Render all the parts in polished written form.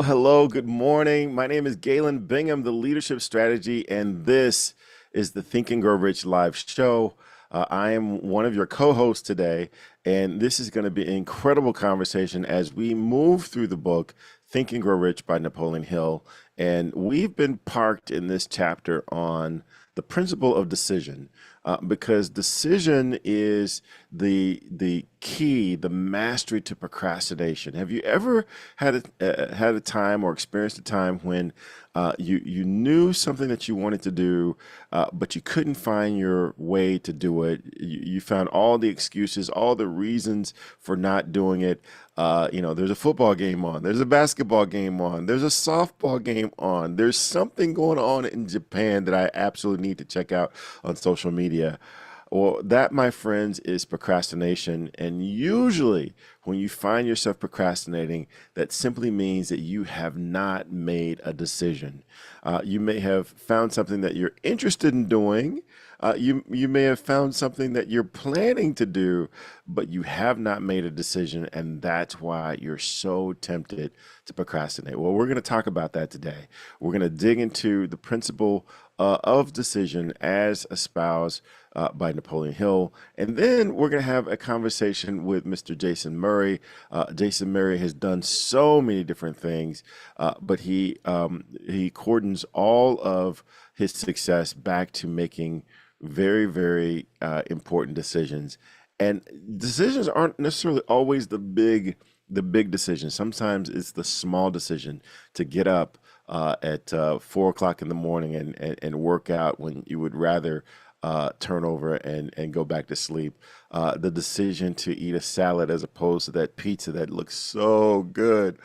Hello, good morning. My name is Galen Bingham, the Leadership Strategy, and this is the Think and Grow Rich live show. I am one of your co-hosts today, and this is going to be an incredible conversation as we move through the book Think and Grow Rich by Napoleon Hill. And we've been parked in this chapter on the principle of decision, because decision is the key, the mastery to procrastination. Have you ever had a time or experienced a time when you knew something that you wanted to do, but you couldn't find your way to do it? You found all the excuses, all the reasons for not doing it. There's a football game on, there's a basketball game on, there's a softball game on, there's something going on in Japan that I absolutely need to check out on social media. Well, that, my friends, is procrastination. And usually, when you find yourself procrastinating, that simply means that you have not made a decision. You may have found something that you're interested in doing. You may have found something that you're planning to do, but you have not made a decision, and that's why you're so tempted to procrastinate. Well, we're going to talk about that today. We're going to dig into the principle of decision as espoused by Napoleon Hill. And then we're going to have a conversation with Mr. Jason Murray. Jason Murray has done so many different things, but he coordinates all of his success back to making very, very important decisions. And decisions aren't necessarily always the big decision. Sometimes it's the small decision to get up at 4 o'clock in the morning and work out when you would rather turn over and go back to sleep. The decision to eat a salad as opposed to that pizza that looks so good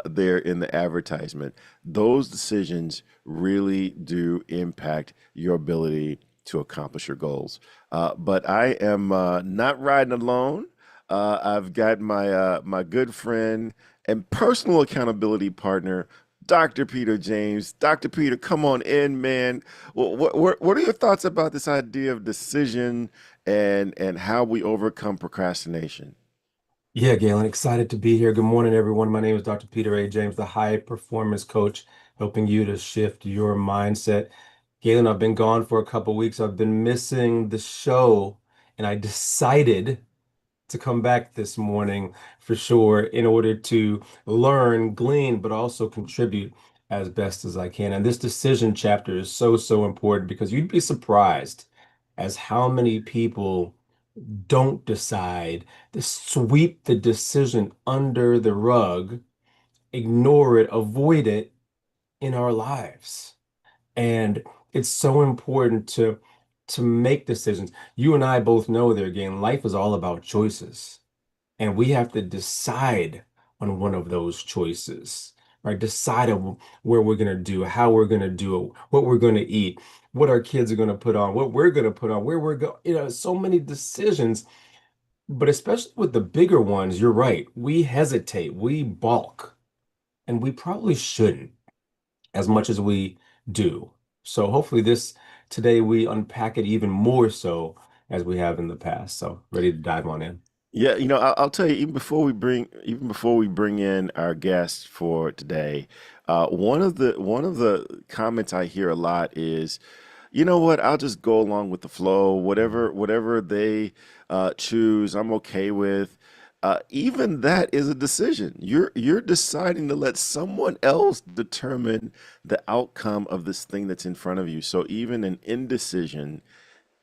there in the advertisement. Those decisions really do impact your ability to accomplish your goals. But I am not riding alone. I've got my good friend and personal accountability partner, Dr. Peter James. Dr. Peter, come on in, man. What are your thoughts about this idea of decision and how we overcome procrastination? Yeah, Galen, excited to be here. Good morning, everyone. My name is Dr. Peter A. James, the high performance coach, helping you to shift your mindset. Galen, I've been gone for a couple weeks. I've been missing the show, and I decided to come back this morning for sure in order to learn, glean, but also contribute as best as I can. And this decision chapter is so, so important because you'd be surprised as how many people don't decide, to sweep the decision under the rug, ignore it, avoid it in our lives. And it's so important to make decisions. You and I both know there again, life is all about choices. And we have to decide on one of those choices, right? Decide on where we're going to do, how we're going to do it, what we're going to eat, what our kids are going to put on, what we're going to put on, where we're going. So many decisions, but especially with the bigger ones, you're right. We hesitate, we balk, and we probably shouldn't as much as we do. So hopefully this today we unpack it even more so as we have in the past. So ready to dive on in. Yeah, I'll tell you, even before we bring in our guest for today, one of the comments I hear a lot is, you know what, I'll just go along with the flow, whatever they choose, I'm okay with. Even that is a decision. You're deciding to let someone else determine the outcome of this thing that's in front of you. So even an indecision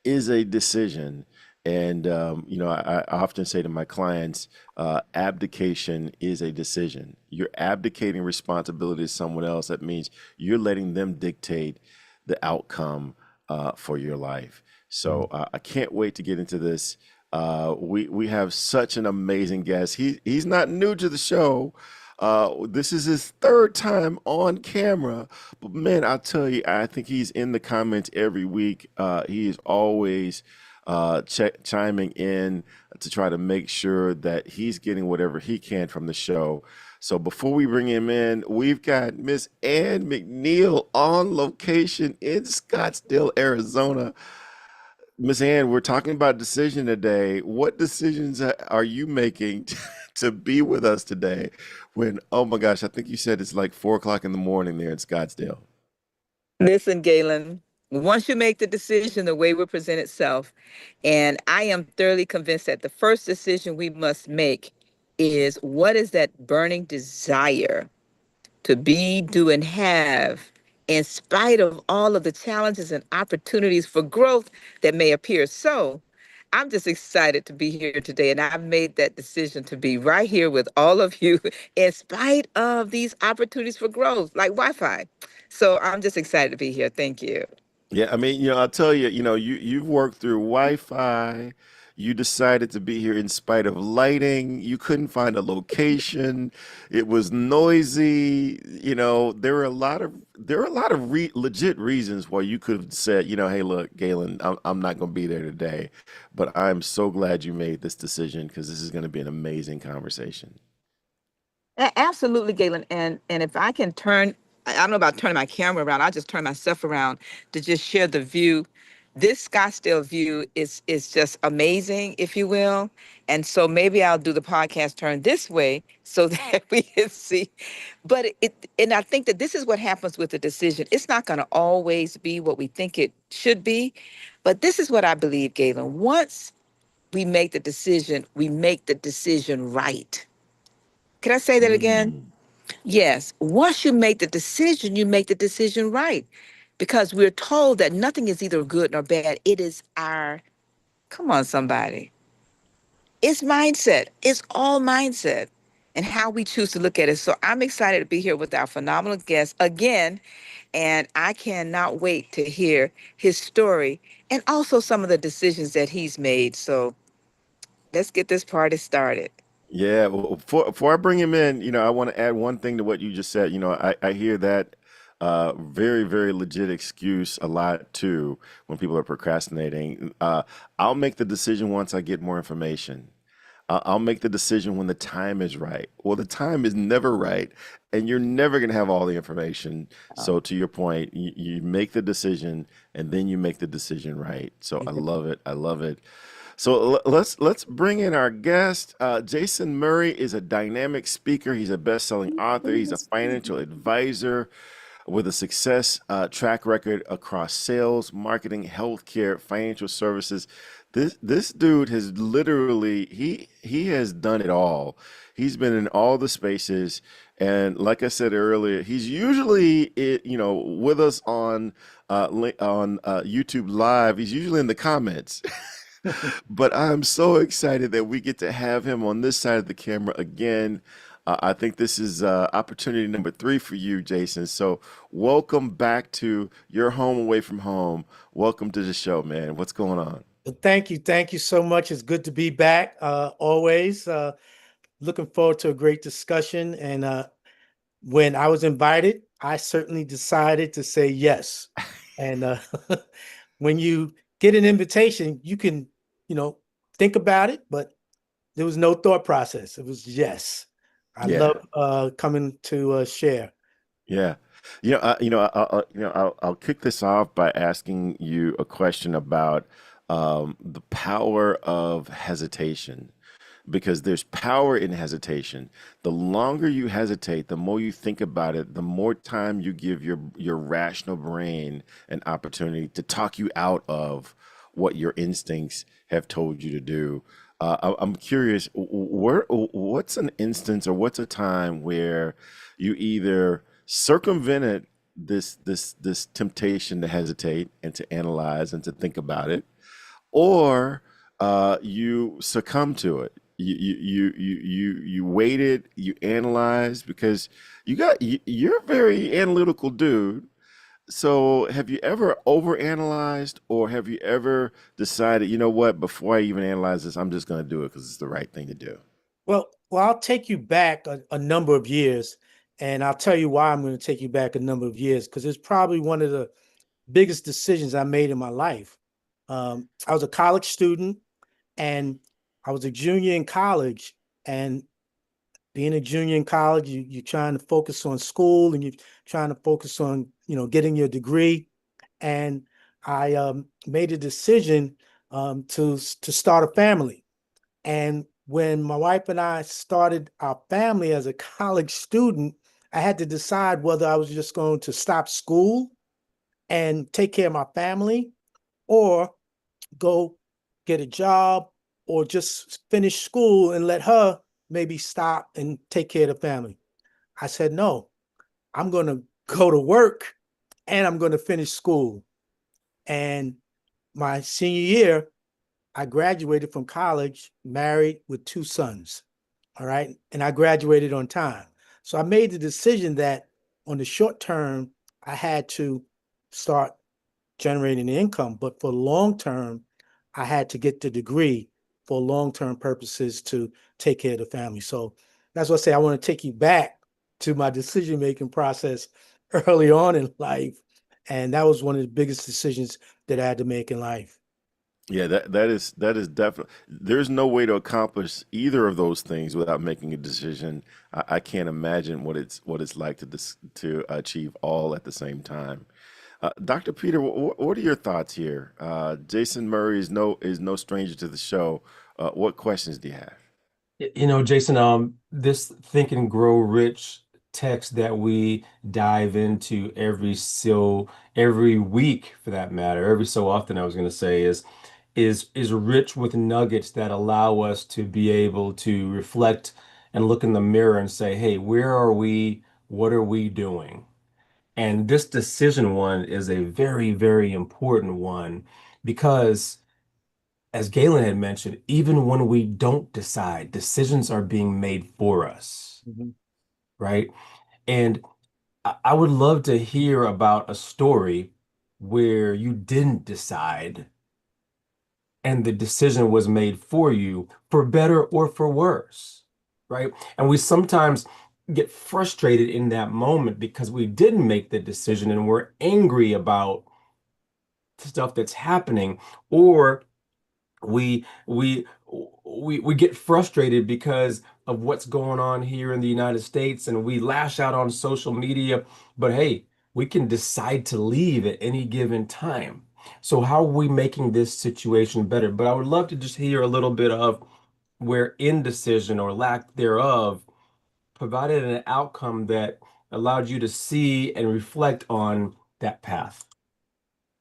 is a decision. And I often say to my clients, abdication is a decision. You're abdicating responsibility to someone else. That means you're letting them dictate the outcome for your life. So I can't wait to get into this. We have such an amazing guest. He's not new to the show. This is his third time on camera, but man, I'll tell you, I think he's in the comments every week. He is always chiming in to try to make sure that he's getting whatever he can from the show. So before we bring him in, we've got Miss Ann McNeil on location in Scottsdale, Arizona. Miss Ann, we're talking about decision today. What decisions are you making to be with us today when, oh my gosh, I think you said it's like 4 o'clock in the morning there in Scottsdale. Listen, Galen, once you make the decision, the way will present itself. And I am thoroughly convinced that the first decision we must make is what is that burning desire to be, do, and have, in spite of all of the challenges and opportunities for growth that may appear. So I'm just excited to be here today. And I've made that decision to be right here with all of you, in spite of these opportunities for growth, like Wi Fi. So I'm just excited to be here. Thank you. Yeah, I mean, I'll tell you, you've worked through Wi-Fi. You decided to be here in spite of lighting. You couldn't find a location. It was noisy. There were a lot of legit reasons why you could have said, hey, look, Galen, I'm not going to be there today, but I'm so glad you made this decision because this is going to be an amazing conversation. Absolutely, Galen. And if I can turn, I don't know about turning my camera around. I'll just turn myself around to just share the view. This Scottsdale view is just amazing, if you will. And so maybe I'll do the podcast turn this way so that we can see. But and I think that this is what happens with the decision. It's not going to always be what we think it should be. But this is what I believe, Galen. Once we make the decision, we make the decision right. Can I say that again? Mm. Yes. Once you make the decision right. Because we're told that nothing is either good nor bad. It is come on, somebody. It's mindset. It's all mindset and how we choose to look at it. So I'm excited to be here with our phenomenal guest again. And I cannot wait to hear his story and also some of the decisions that he's made. So let's get this party started. Yeah, well, before I bring him in, I want to add one thing to what you just said. I hear that very, very legit excuse a lot too when people are procrastinating. I'll make the decision once I get more information. I'll make the decision when the time is right. Well, the time is never right, and you're never going to have all the information. So, to your point, you make the decision and then you make the decision right. So, I love it. I love it. So let's bring in our guest. Jason Murray is a dynamic speaker. He's a best-selling author. He's a financial advisor with a success track record across sales, marketing, healthcare, financial services. This dude has literally he has done it all. He's been in all the spaces, and like I said earlier, he's usually with us on YouTube Live. He's usually in the comments. But I'm so excited that we get to have him on this side of the camera again. I think this is opportunity number 3 for you, Jason. So welcome back to your home away from home. Welcome to the show, man. What's going on? Well, thank you. Thank you so much. It's good to be back. Always looking forward to a great discussion. And when I was invited, I certainly decided to say yes. And when you get an invitation, you can, think about it, but there was no thought process. It was yes. I Yeah. love coming to share. Yeah. I'll kick this off by asking you a question about the power of hesitation, because there's power in hesitation. The longer you hesitate, the more you think about it, the more time you give your rational brain an opportunity to talk you out of what your instincts have told you to do. I'm curious, what's an instance or what's a time where you either circumvented this temptation to hesitate and to analyze and to think about it, or you succumb to it. You waited, you analyzed because you're a very analytical dude. So have you ever overanalyzed, or have you ever decided, you know what, before I even analyze this, I'm just going to do it because it's the right thing to do? Well, I'll take you back a number of years, and I'll tell you why I'm going to take you back a number of years, because it's probably one of the biggest decisions I made in my life. I was a college student, and I was a junior in college. And being a junior in college, you're trying to focus on school, and you're trying to focus on, getting your degree. And I made a decision to start a family. And when my wife and I started our family as a college student, I had to decide whether I was just going to stop school and take care of my family or go get a job or just finish school and let her maybe stop and take care of the family. I said, no, I'm going to go to work and I'm going to finish school. And my senior year, I graduated from college, married with 2 sons. All right. And I graduated on time. So I made the decision that on the short term, I had to start generating income. But for long term, I had to get the degree for long term purposes to take care of the family. So that's what I say. I want to take you back to my decision making process early on in life. And that was one of the biggest decisions that I had to make in life. Yeah, that is definitely. There's no way to accomplish either of those things without making a decision. I can't imagine what it's like to achieve all at the same time. Dr. Peter, what are your thoughts here? Jason Murray is no stranger to the show. What questions do you have? Jason, this Think and Grow Rich text that we dive into every week for that matter, every so often I was going to say is rich with nuggets that allow us to be able to reflect and look in the mirror and say, hey, where are we? What are we doing? And this decision one is a very, very important one because as Galen had mentioned, even when we don't decide, decisions are being made for us, Mhm. right? And I would love to hear about a story where you didn't decide and the decision was made for you for better or for worse, right? And we sometimes get frustrated in that moment because we didn't make the decision and we're angry about stuff that's happening, or we we we get frustrated because of what's going on here in the United States and we lash out on social media, but hey, we can decide to leave at any given time. So how are we making this situation better? But I would love to just hear a little bit of where indecision or lack thereof provided an outcome that allowed you to see and reflect on that path.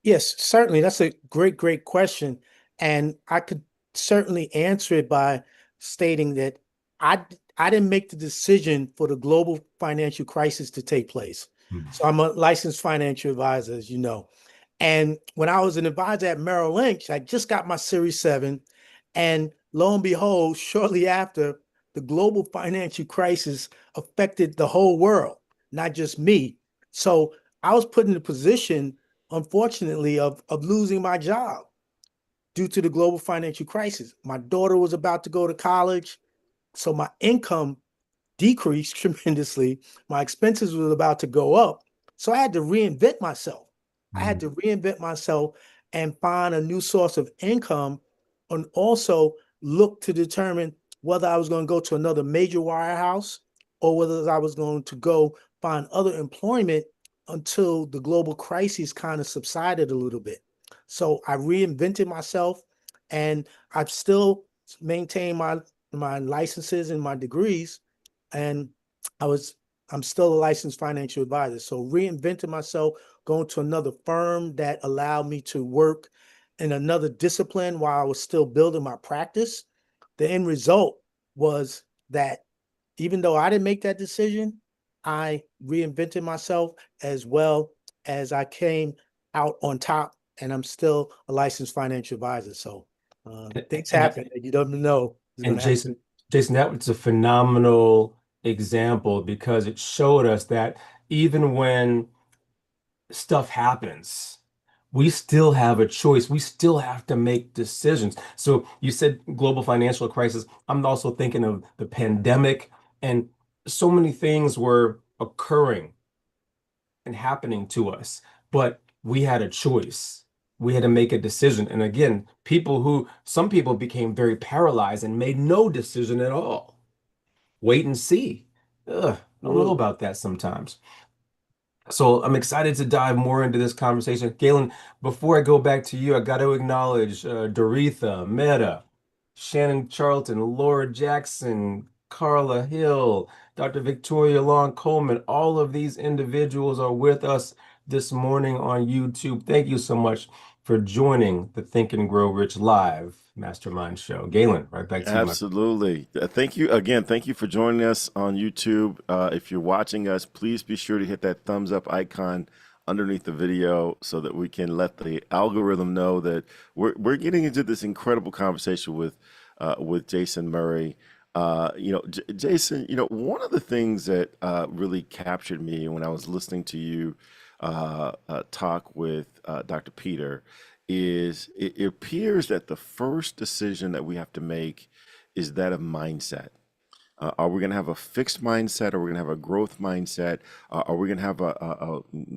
Yes, certainly. That's a great, great question. And I could certainly answer it by stating that I I didn't make the decision for the global financial crisis to take place. Hmm. So I'm a licensed financial advisor, as you know. And when I was an advisor at Merrill Lynch, I just got my Series 7. And lo and behold, shortly after, the global financial crisis affected the whole world, not just me. So I was put in a position, unfortunately, of losing my job due to the global financial crisis. My daughter was about to go to college, so my income decreased tremendously. My expenses were about to go up. So I had to reinvent myself. I had to reinvent myself and find a new source of income and also look to determine whether I was going to go to another major wirehouse or whether I was going to go find other employment until the global crisis kind of subsided a little bit. So I reinvented myself and I've still maintained my licenses and my degrees, and I was I'm still a licensed financial advisor. So reinventing myself, going to another firm that allowed me to work in another discipline while I was still building my practice. The end result was that even though I didn't make that decision, I reinvented myself as well as I came out on top, and I'm still a licensed financial advisor. So things And happen that you don't know is going And to happen. Jason, that was a phenomenal example because it showed us that even when stuff happens, we still have a choice. We still have to make decisions. So you said global financial crisis. I'm also thinking of the pandemic, and so many things were occurring and happening to us, but we had a choice. We had to make a decision. And again, some people became very paralyzed and made no decision at all. Wait and see. Ugh, I don't know Absolutely. about that sometimes. So I'm excited to dive more into this conversation. Galen, before I go back to you, I got to acknowledge Doretha, Meta. Shannon Charlton, Laura Jackson, Carla Hill, Dr. Victoria Long Coleman. All of these individuals are with us this morning on YouTube. Thank you so much for joining the Think and Grow Rich Live Mastermind Show. Galen, right back to you, my friend. Absolutely. Thank you again. Thank you for joining us on YouTube. If you're watching us, please be sure to hit that thumbs up icon underneath the video so that we can let the algorithm know that we're getting into this incredible conversation with Jason Murray. Jason, one of the things that really captured me when I was listening to you talk with Dr. Peter is it appears that the first decision that we have to make is that of mindset. Are we going to have a fixed mindset? Are we going to have a growth mindset? Are we going to have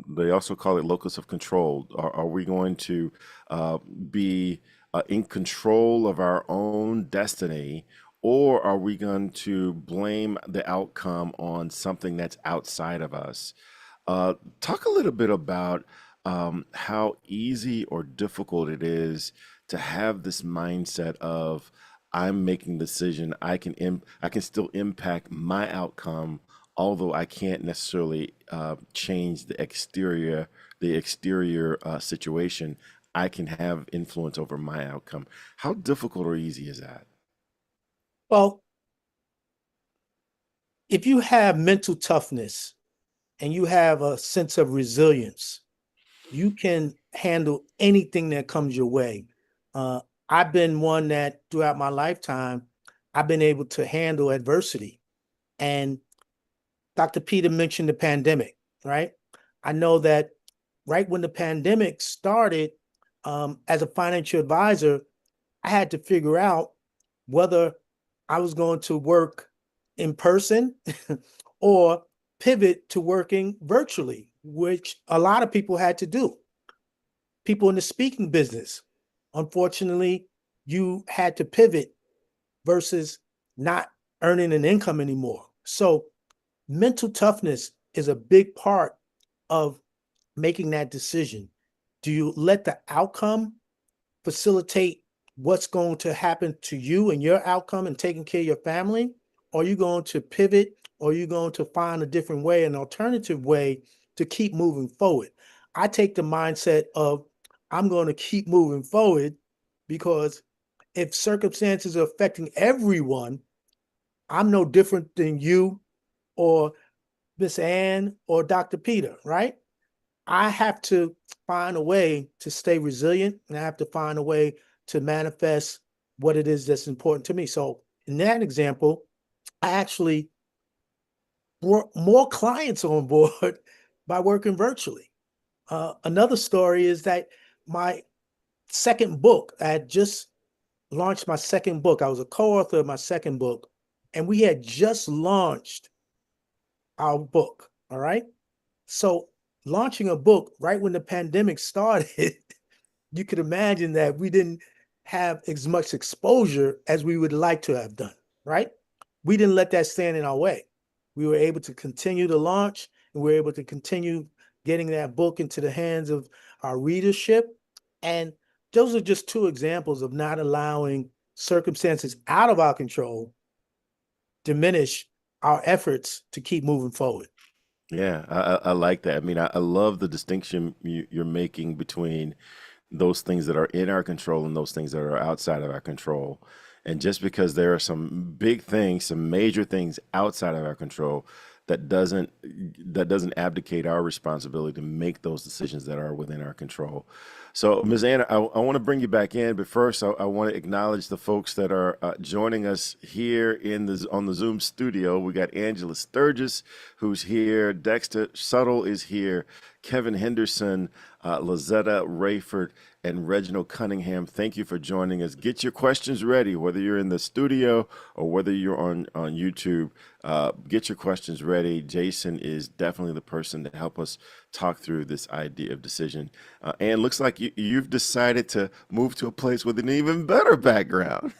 they also call it locus of control. Are we going to be in control of our own destiny? Or are we going to blame the outcome on something that's outside of us? Talk a little bit about how easy or difficult it is to have this mindset of I'm making a decision. I can still impact my outcome, although I can't necessarily change the exterior situation. I can have influence over my outcome. How difficult or easy is that? Well, if you have mental toughness and you have a sense of resilience, you can handle anything that comes your way. Uh, I've been one that throughout my lifetime, I've been able to handle adversity. And Dr. Peter mentioned the pandemic, right? I know that right when the pandemic started, as a financial advisor, I had to figure out whether I was going to work in person or pivot to working virtually, which a lot of people had to do. People in the speaking business, unfortunately, you had to pivot versus not earning an income anymore. So mental toughness is a big part of making that decision. Do you let the outcome facilitate what's going to happen to you and your outcome and taking care of your family? Or are you going to pivot? Or are you going to find a different way, an alternative way to keep moving forward? I take the mindset of I'm going to keep moving forward because if circumstances are affecting everyone, I'm no different than you or Miss Ann or Dr. Peter, right? I have to find a way to stay resilient, and I have to find a way to manifest what it is that's important to me. So in that example, I actually brought more clients on board by working virtually. Another story is that my second book, I had just launched my second book. I was a co-author of my second book, and we had just launched our book. All right. So launching a book right when the pandemic started, you could imagine that we didn't have as much exposure as we would like to have done, right? We didn't let that stand in our way. We were able to continue to launch, and we were able to continue getting that book into the hands of our readership. And those are just two examples of not allowing circumstances out of our control diminish our efforts to keep moving forward. Yeah, I like that. I mean, I love the distinction you're making between those things that are in our control and those things that are outside of our control. And just because there are some big things, some major things outside of our control, that doesn't abdicate our responsibility to make those decisions that are within our control. So, Ms. Anna, I want to bring you back in, but first, I want to acknowledge the folks that are joining us here on the Zoom studio. We got Angela Sturgis, who's here. Dexter Subtle is here. Kevin Henderson, Lizetta Rayford, and Reginald Cunningham. Thank you for joining us. Get your questions ready, whether you're in the studio or whether you're on YouTube. Get your questions ready. Jason is definitely the person to help us talk through this idea of decision. And looks like you've decided to move to a place with an even better background.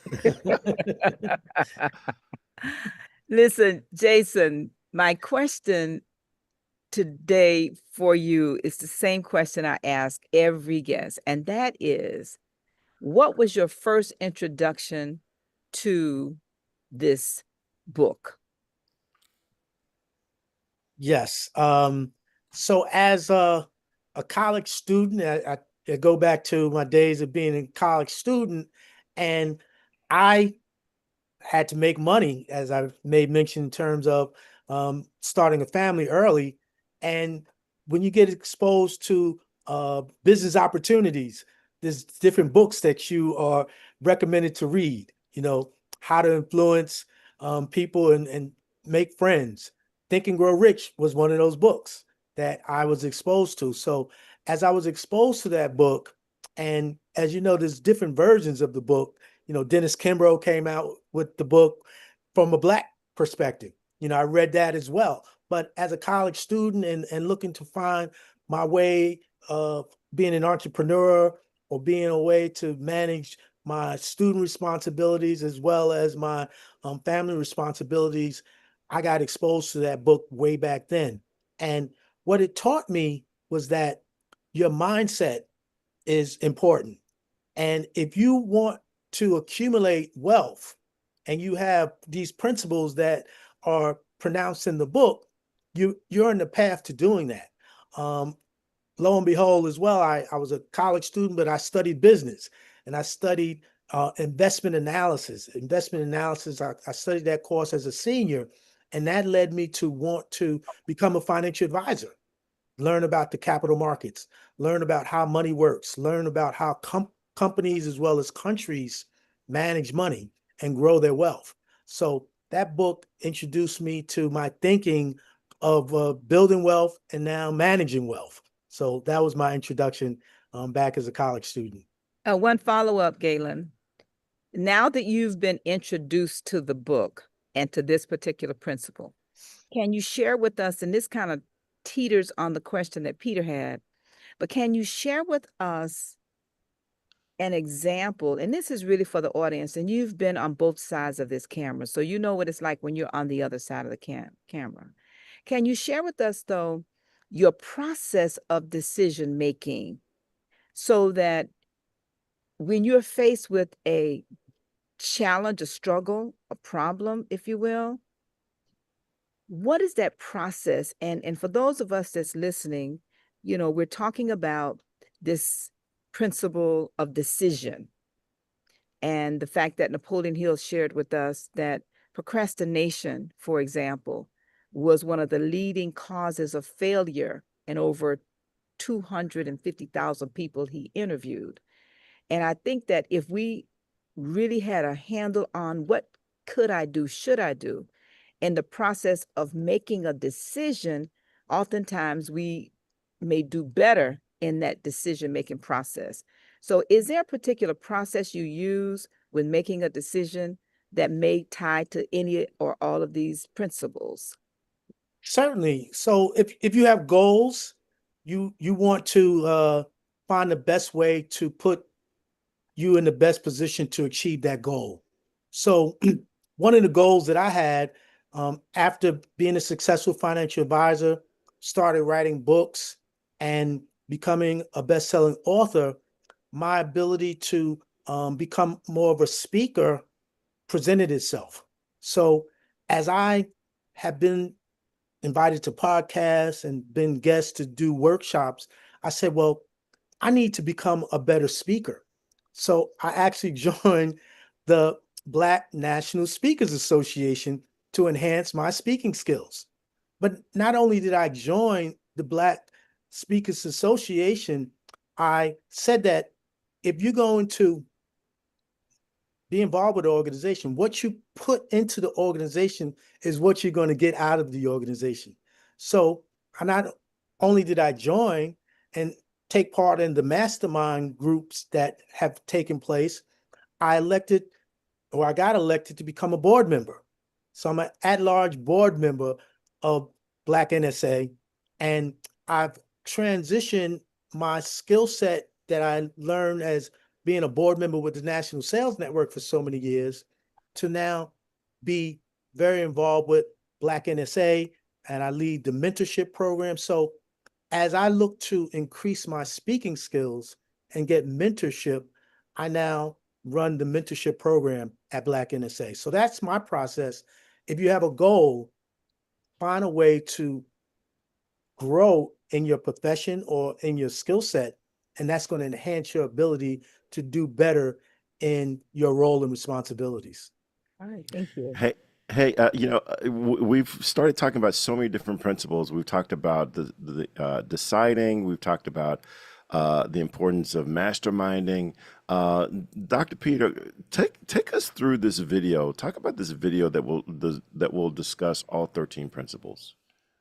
Listen, Jason, my question today for you is the same question I ask every guest, and that is, what was your first introduction to this book? Yes. So as a college student, I go back to my days of being a college student, and I had to make money, as I've made mention in terms of starting a family early. And when you get exposed to business opportunities, there's different books that you are recommended to read, how to influence people and make friends. Think and Grow Rich was one of those books that I was exposed to. So as I was exposed to that book, and as you know, there's different versions of the book. Dennis Kimbrough came out with the book from a Black perspective. I read that as well. But as a college student and looking to find my way of being an entrepreneur or being a way to manage my student responsibilities as well as my family responsibilities, I got exposed to that book way back then. And what it taught me was that your mindset is important. And if you want to accumulate wealth and you have these principles that are pronounced in the book, you're on the path to doing that. Lo and behold, as well, I was a college student, but I studied business and I studied investment analysis. I studied that course as a senior, and that led me to want to become a financial advisor, learn about the capital markets, learn about how money works, learn about how companies as well as countries manage money and grow their wealth. So that book introduced me to my thinking of building wealth and now managing wealth. So that was my introduction back as a college student. One follow-up, Galen. Now that you've been introduced to the book and to this particular principle, can you share with us, and this kind of teeters on the question that Peter had, but can you share with us an example? And this is really for the audience, and you've been on both sides of this camera, so you know what it's like when you're on the other side of the camera. Can you share with us, though, your process of decision making so that when you're faced with a challenge, a struggle, a problem, if you will, what is that process? And for those of us that's listening, we're talking about this principle of decision and the fact that Napoleon Hill shared with us that procrastination, for example, was one of the leading causes of failure in over 250,000 people he interviewed. And I think that if we really had a handle on what could I do, should I do, in the process of making a decision, oftentimes we may do better in that decision-making process. So is there a particular process you use when making a decision that may tie to any or all of these principles? Certainly. So if you have goals, you want to find the best way to put you in the best position to achieve that goal. So one of the goals that I had after being a successful financial advisor, started writing books and becoming a best-selling author, my ability to become more of a speaker presented itself. So as I have been invited to podcasts and been guests to do workshops, I said, well, I need to become a better speaker. So I actually joined the Black National Speakers Association to enhance my speaking skills. But not only did I join the Black Speakers Association, I said that if you're going to be involved with the organization, what you put into the organization is what you're going to get out of the organization. So not only did I join and take part in the mastermind groups that have taken place, I got elected to become a board member. So I'm an at-large board member of Black NSA, and I've transitioned my skill set that I learned as being a board member with the National Sales Network for so many years to now be very involved with Black NSA, and I lead the mentorship program. So as I look to increase my speaking skills and get mentorship, I now run the mentorship program at Black NSA. So that's my process. If you have a goal, find a way to grow in your profession or in your skill set, and that's going to enhance your ability to do better in your role and responsibilities. All right, thank you. Hey, hey, we've started talking about so many different principles. We've talked about the deciding. We've talked about the importance of masterminding. Uh, Dr. Peter, take us through this video. Talk about this video that will discuss all 13 principles.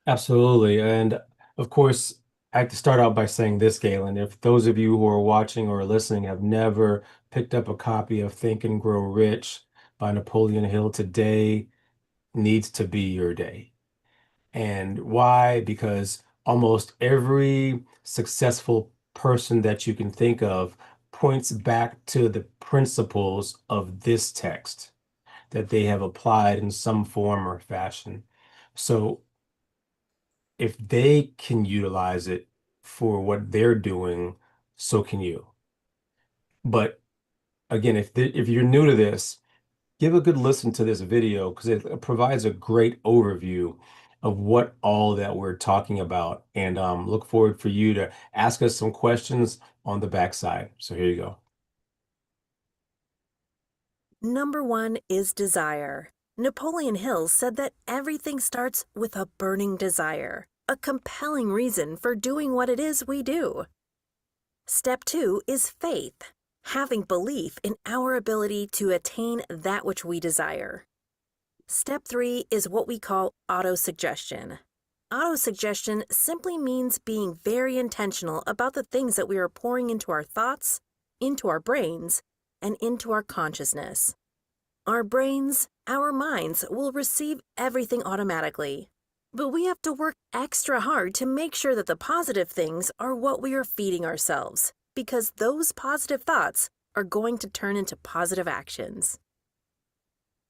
Absolutely. And of course, I have to start out by saying this, Galen. If those of you who are watching or listening have never picked up a copy of Think and Grow Rich by Napoleon Hill, today needs to be your day. And why? Because almost every successful person that you can think of points back to the principles of this text that they have applied in some form or fashion. So if they can utilize it for what they're doing, so can you. But again, if you're new to this, give a good listen to this video because it provides a great overview of what all that we're talking about. And look forward for you to ask us some questions on the backside. So here you go. Number 1 is desire. Napoleon Hill said that everything starts with a burning desire, a compelling reason for doing what it is we do. Step 2 is faith, having belief in our ability to attain that which we desire. Step 3 is what we call autosuggestion. Autosuggestion simply means being very intentional about the things that we are pouring into our thoughts, into our brains, and into our consciousness. Our brains, our minds will receive everything automatically, but we have to work extra hard to make sure that the positive things are what we are feeding ourselves, because those positive thoughts are going to turn into positive actions.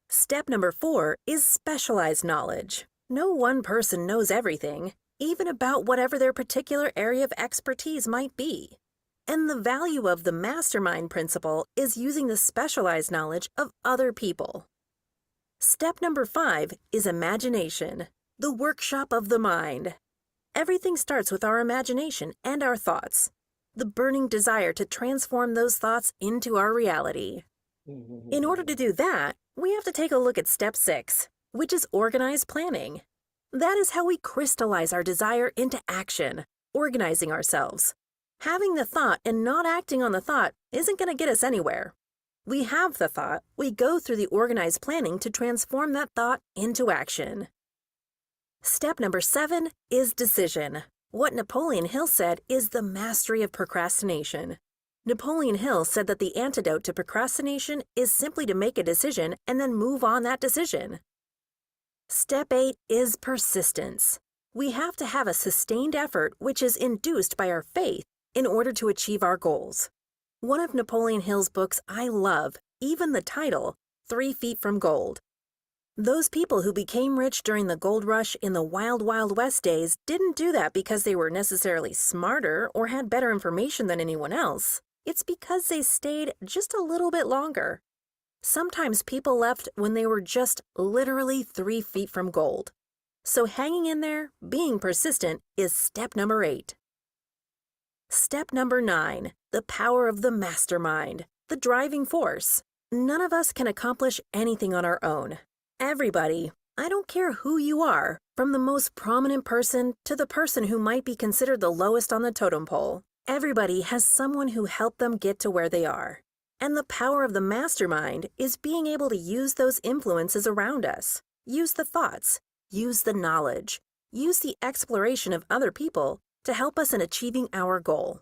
Step number 4 is specialized knowledge. No one person knows everything, even about whatever their particular area of expertise might be. And the value of the mastermind principle is using the specialized knowledge of other people. Step number 5 is imagination, the workshop of the mind. Everything starts with our imagination and our thoughts, the burning desire to transform those thoughts into our reality. In order to do that, we have to take a look at step 6, which is organized planning. That is how we crystallize our desire into action, organizing ourselves. Having the thought and not acting on the thought isn't going to get us anywhere. We have the thought, we go through the organized planning to transform that thought into action. Step number 7 is decision. What Napoleon Hill said is the mastery of procrastination. Napoleon Hill said that the antidote to procrastination is simply to make a decision and then move on that decision. Step 8 is persistence. We have to have a sustained effort which is induced by our faith in order to achieve our goals. One of Napoleon Hill's books I love, even the title, 3 Feet from Gold. Those people who became rich during the gold rush in the wild, wild west days didn't do that because they were necessarily smarter or had better information than anyone else. It's because they stayed just a little bit longer. Sometimes people left when they were just literally 3 feet from gold. So hanging in there, being persistent, is step number 8. Step number 9, the power of the mastermind, the driving force. None of us can accomplish anything on our own. Everybody, I don't care who you are, from the most prominent person to the person who might be considered the lowest on the totem pole, everybody has someone who helped them get to where they are. And the power of the mastermind is being able to use those influences around us, use the thoughts, use the knowledge, use the exploration of other people to help us in achieving our goal.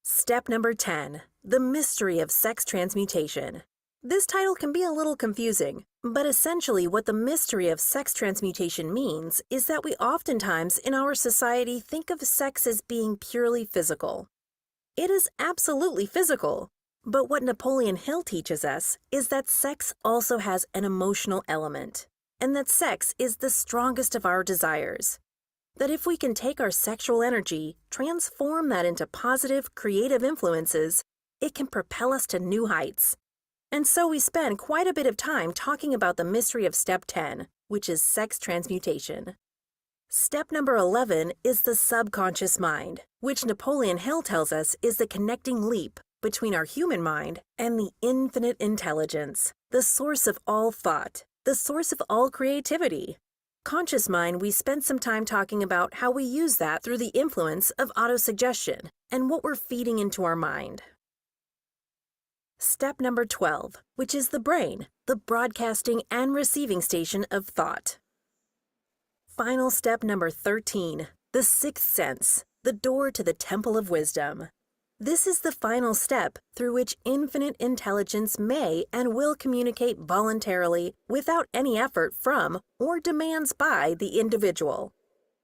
Step number 10, the mystery of sex transmutation. This title can be a little confusing, but essentially what the mystery of sex transmutation means is that we oftentimes in our society think of sex as being purely physical. It is absolutely physical, but what Napoleon Hill teaches us is that sex also has an emotional element, and that sex is the strongest of our desires. That if we can take our sexual energy, transform that into positive, creative influences, it can propel us to new heights, And so we spend quite a bit of time talking about the mystery of step 10, which is sex transmutation. Step number 11 is the subconscious mind, which Napoleon Hill tells us is the connecting leap between our human mind and the infinite intelligence, the source of all thought, the source of all creativity. Conscious mind, we spent some time talking about how we use that through the influence of autosuggestion and what we're feeding into our mind. Step number 12, which is the brain, the broadcasting and receiving station of thought. Final step number 13, the sixth sense, the door to the temple of wisdom. This is the final step through which infinite intelligence may and will communicate voluntarily without any effort from or demands by the individual.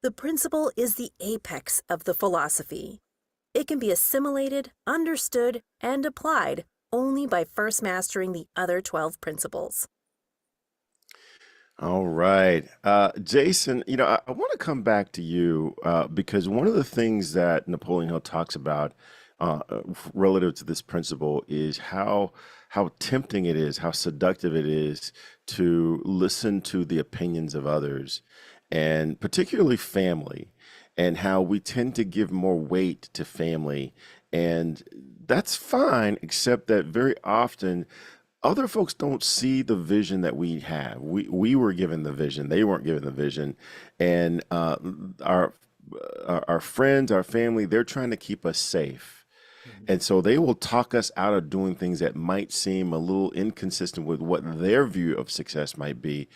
The principle is the apex of the philosophy. It can be assimilated, understood, and applied only by first mastering the other 12 principles. All right. Jason, I want to come back to you because one of the things that Napoleon Hill talks about relative to this principle is how tempting it is, how seductive it is to listen to the opinions of others, and particularly family, and how we tend to give more weight to family. And that's fine, except that very often other folks don't see the vision that we have. We were given the vision; they weren't given the vision, and our friends, our family, they're trying to keep us safe, and so they will talk us out of doing things that might seem a little inconsistent with what their view of success might be.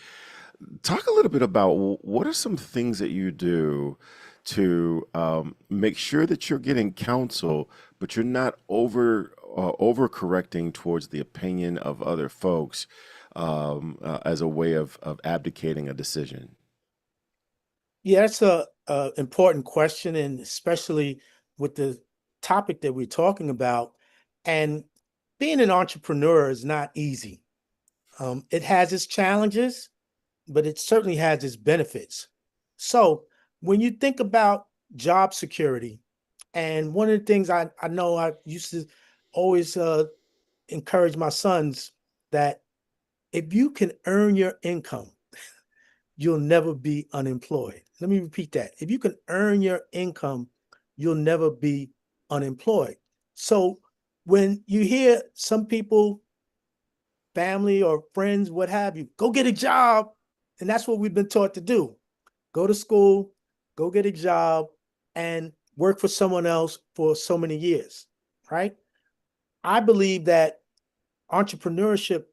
Talk a little bit about what are some things that you do to make sure that you're getting counsel, but you're not overcorrecting towards the opinion of other folks as a way of abdicating a decision. Yeah, that's a important question, and especially with the topic that we're talking about. And being an entrepreneur is not easy. It has its challenges, but it certainly has its benefits. So when you think about job security, and one of the things I know I used to always encourage my sons that if you can earn your income, you'll never be unemployed. Let me repeat that. If you can earn your income, you'll never be unemployed. So when you hear some people, family or friends, what have you, go get a job. And that's what we've been taught to do. Go to school, go get a job, and work for someone else for so many years, right? I believe that entrepreneurship,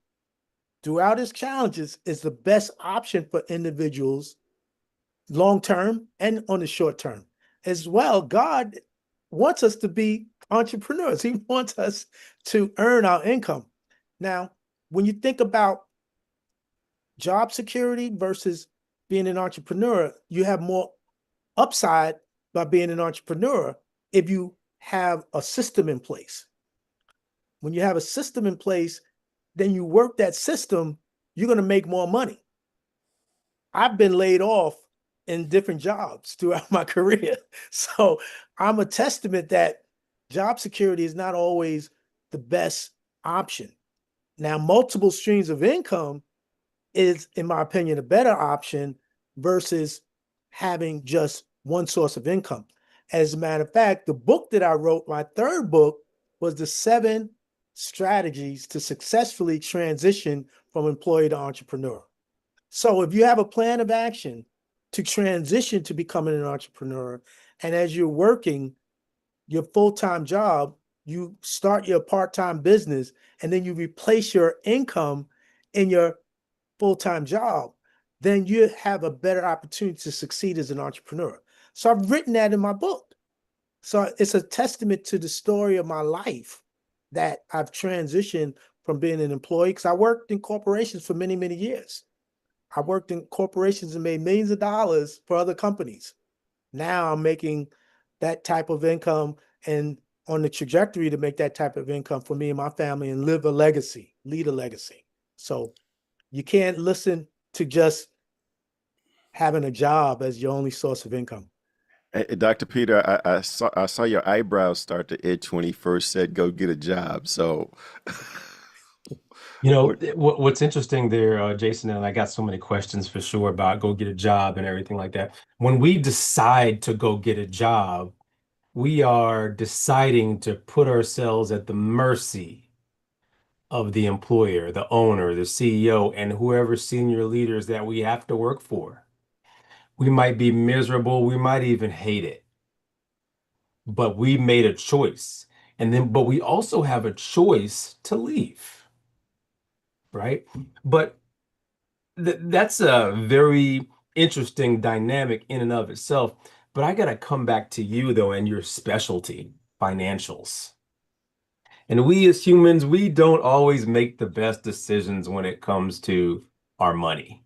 throughout its challenges, is the best option for individuals long term and on the short term. As well, God wants us to be entrepreneurs. He wants us to earn our income. Now, when you think about job security versus being an entrepreneur, you have more upside by being an entrepreneur if you have a system in place. When you have a system in place, then you work that system, you're going to make more money. I've been laid off in different jobs throughout my career. So I'm a testament that job security is not always the best option. Now, multiple streams of income is, in my opinion, a better option versus having just one source of income. As a matter of fact, the book that I wrote, my third book, was the 7 strategies to successfully transition from employee to entrepreneur. So if you have a plan of action to transition to becoming an entrepreneur, and as you're working your full-time job, you start your part-time business, and then you replace your income in your full-time job, then you have a better opportunity to succeed as an entrepreneur. So I've written that in my book. So it's a testament to the story of my life that I've transitioned from being an employee, because I worked in corporations for many, many years. I worked in corporations and made millions of dollars for other companies. Now I'm making that type of income and on the trajectory to make that type of income for me and my family and live a legacy, lead a legacy. So you can't listen to just having a job as your only source of income. Hey, Dr. Peter, I saw your eyebrows start to itch when he first said, "Go get a job." So, You know, Or what's interesting there, Jason, and I got so many questions for sure about go get a job and everything like that. When we decide to go get a job, we are deciding to put ourselves at the mercy of the employer, the owner, the CEO, and whoever senior leaders that we have to work for. We might be miserable, we might even hate it, but we made a choice. But we also have a choice to leave, right? But that's a very interesting dynamic in and of itself. But I got to come back to you though and your specialty, financials. And we as humans, we don't always make the best decisions when it comes to our money.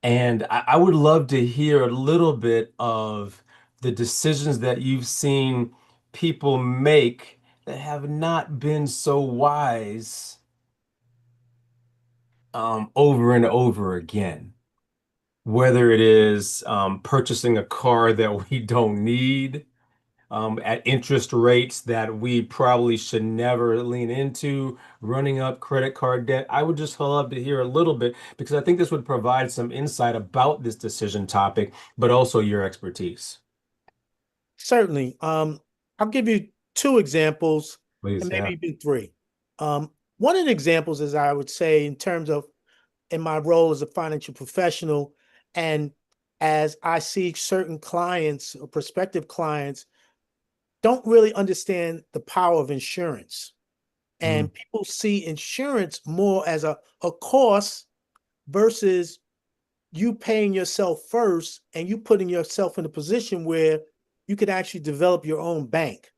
And I would love to hear a little bit of the decisions that you've seen people make that have not been so wise over and over again. Whether it is purchasing a car that we don't need at interest rates that we probably should never lean into, running up credit card debt. I would just love to hear a little bit because I think this would provide some insight about this decision topic, but also your expertise. Certainly. I'll give you two examples and Please, yeah. maybe even three. One of the examples is I would say in terms of in my role as a financial professional, and as I see certain clients or prospective clients don't really understand the power of insurance. Mm, And people see insurance more as a cost versus you paying yourself first and you putting yourself in a position where you could actually develop your own bank.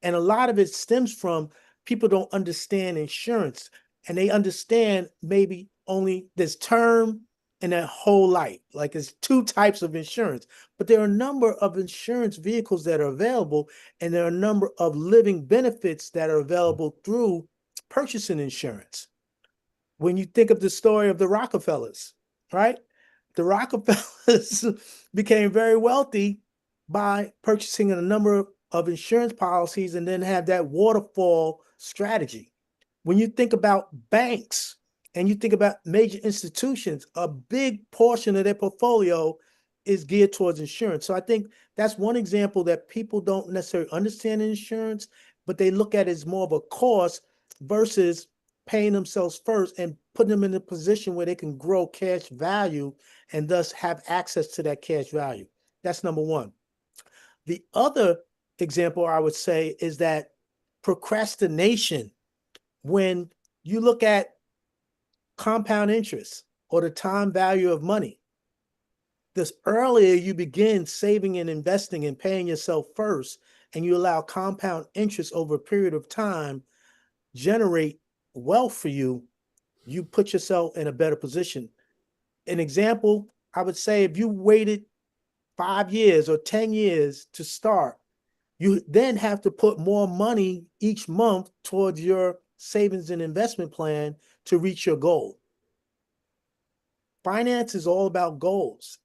And a lot of it stems from people don't understand insurance, and they understand maybe only this term and that whole life. Like there's two types of insurance, but there are a number of insurance vehicles that are available, and there are a number of living benefits that are available through purchasing insurance. When you think of the story of the Rockefellers, right? The Rockefellers became very wealthy by purchasing a number of insurance policies and then have that waterfall strategy. When you think about banks and you think about major institutions, a big portion of their portfolio is geared towards insurance. So I think that's one example that people don't necessarily understand insurance, but they look at it as more of a cost versus paying themselves first and putting them in a position where they can grow cash value and thus have access to that cash value. That's number one. The other example I would say is that procrastination, when you look at compound interest or the time value of money, this earlier you begin saving and investing and paying yourself first, and you allow compound interest over a period of time generate wealth for you, you put yourself in a better position. An example, I would say if you waited 5 years or 10 years to start, you then have to put more money each month towards your savings and investment plan to reach your goal. Finance is all about goals.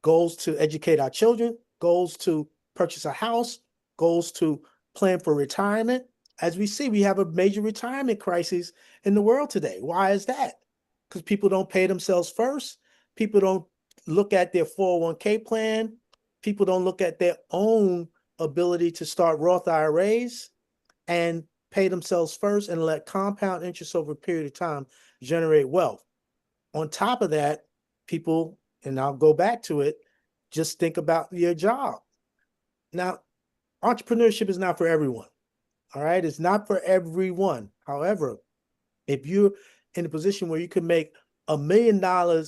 Goals to educate our children, goals to purchase a house, goals to plan for retirement. As we see, we have a major retirement crisis in the world today. Why is that? Because people don't pay themselves first. People don't look at their 401k plan. People don't look at their own ability to start Roth IRAs and pay themselves first and let compound interest over a period of time generate wealth. On top of that, people, and I'll go back to it, just think about your job. Now, entrepreneurship is not for everyone. All right. It's not for everyone. However, if you're in a position where you can make $1 million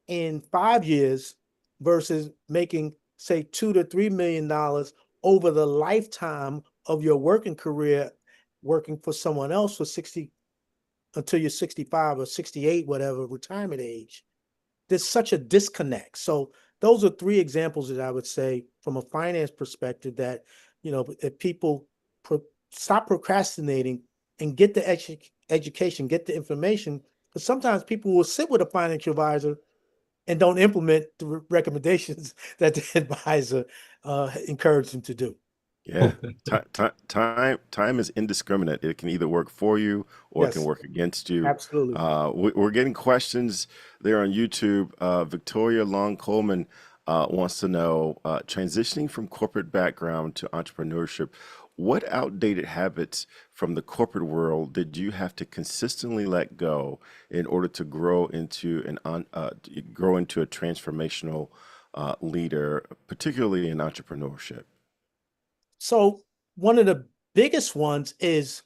in 5 years versus making, say, $2 to $3 million over the lifetime of your working career, working for someone else for 60 until you're 65 or 68, whatever retirement age, there's such a disconnect. So those are three examples that I would say from a finance perspective that, if people stop procrastinating and get the education, get the information, because sometimes people will sit with a financial advisor and don't implement the recommendations that the advisor encouraged them to do. Yeah. Time is indiscriminate. It can either work for you or it can Yes, work against you. absolutely. We're getting questions there on YouTube. Victoria Long Coleman wants to know, transitioning from corporate background to entrepreneurship, what outdated habits from the corporate world did you have to consistently let go in order to grow into a transformational leader, particularly in entrepreneurship? So one of the biggest ones is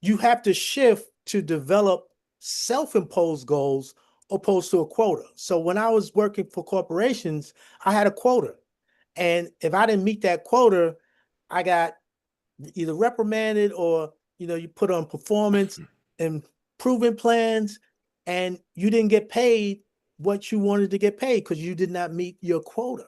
you have to shift to develop self-imposed goals opposed to a quota. So when I was working for corporations, I had a quota. And if I didn't meet that quota, I got either reprimanded or you put on performance improvement plans, and you didn't get paid what you wanted to get paid because you did not meet your quota.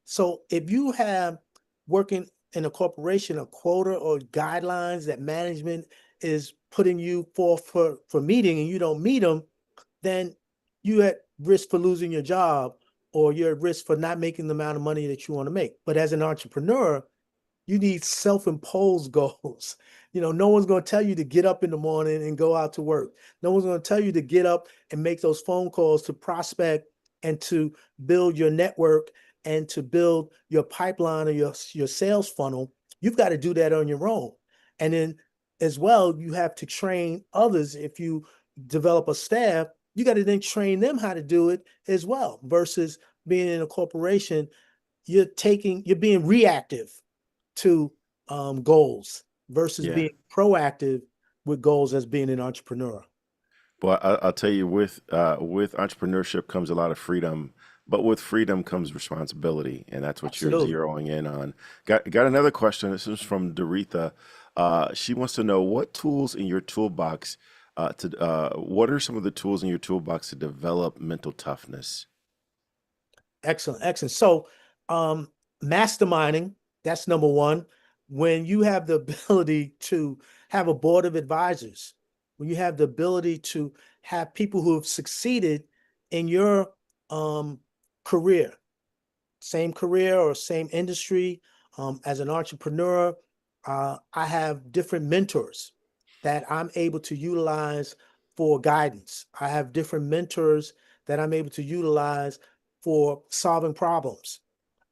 So if you have working in a corporation a quota or guidelines that management is putting you forth for meeting and you don't meet them, then you're at risk for losing your job, or you're at risk for not making the amount of money that you want to make. But as an entrepreneur, you need self-imposed goals. No one's going to tell you to get up in the morning and go out to work. No one's going to tell you to get up and make those phone calls to prospect and to build your network and to build your pipeline or your sales funnel. You've got to do that on your own. And then as well, you have to train others. If you develop a staff, you got to then train them how to do it as well, versus being in a corporation, you're being reactive to goals versus Yeah. being proactive with goals as being an entrepreneur. Well, I'll tell you, with entrepreneurship comes a lot of freedom, but with freedom comes responsibility, and that's what you're Absolutely. zeroing in on. Got another question. This is from Doretha. She wants to know what tools in your toolbox what are some of the tools in your toolbox to develop mental toughness? Excellent, excellent. So, masterminding, that's number one. When you have the ability to have a board of advisors, when you have the ability to have people who have succeeded in your um, career, same career or same industry, as an entrepreneur, I have different mentors that I'm able to utilize for guidance. I have different mentors that I'm able to utilize for solving problems.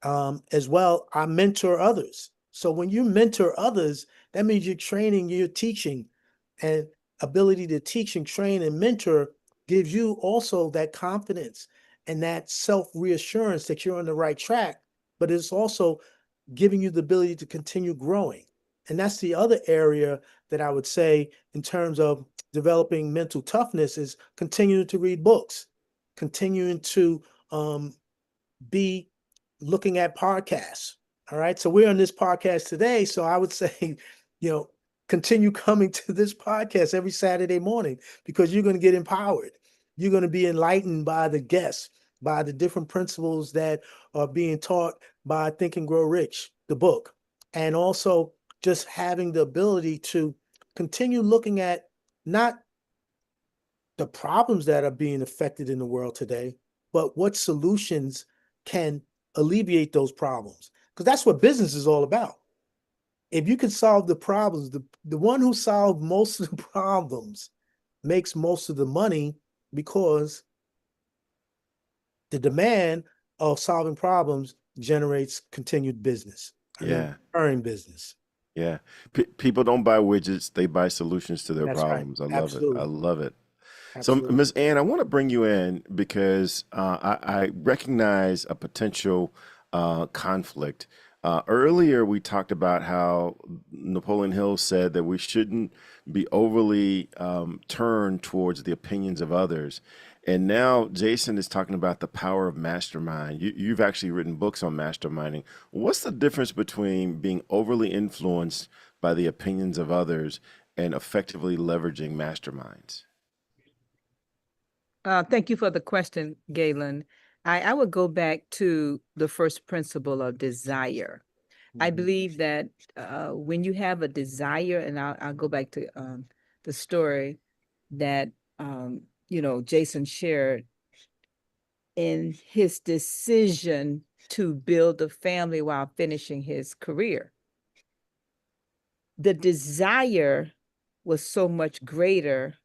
As well, I mentor others. So when you mentor others, that means you're training, you're teaching, and ability to teach and train and mentor gives you also that confidence and that self-reassurance that you're on the right track, but it's also giving you the ability to continue growing. And that's the other area that I would say in terms of developing mental toughness is continuing to read books, continuing to be looking at podcasts. All right. So we're on this podcast today. So I would say, you know, continue coming to this podcast every Saturday morning, because you're going to get empowered. You're going to be enlightened by the guests, by the different principles that are being taught by Think and Grow Rich, the book. And also just having the ability to continue looking at not the problems that are being affected in the world today, but what solutions can alleviate those problems. Because that's what business is all about. If you can solve the problems, the one who solved most of the problems makes most of the money, because the demand of solving problems generates continued business. I mean, Yeah. recurring business. Yeah. People don't buy widgets, they buy solutions to their That's right. problems. I love it. I Absolutely. love it. So, Absolutely. Ms. Ann, I want to bring you in because I recognize a potential conflict. Earlier, we talked about how Napoleon Hill said that we shouldn't be overly turned towards the opinions of others. And now Jason is talking about the power of mastermind. You've actually written books on masterminding. What's the difference between being overly influenced by the opinions of others and effectively leveraging masterminds? Thank you for the question, Galen. I would go back to the first principle of desire. I Mhm. believe that when you have a desire, and I'll go back to the story that Jason shared in his decision to build a family while finishing his career. the desire was so much greater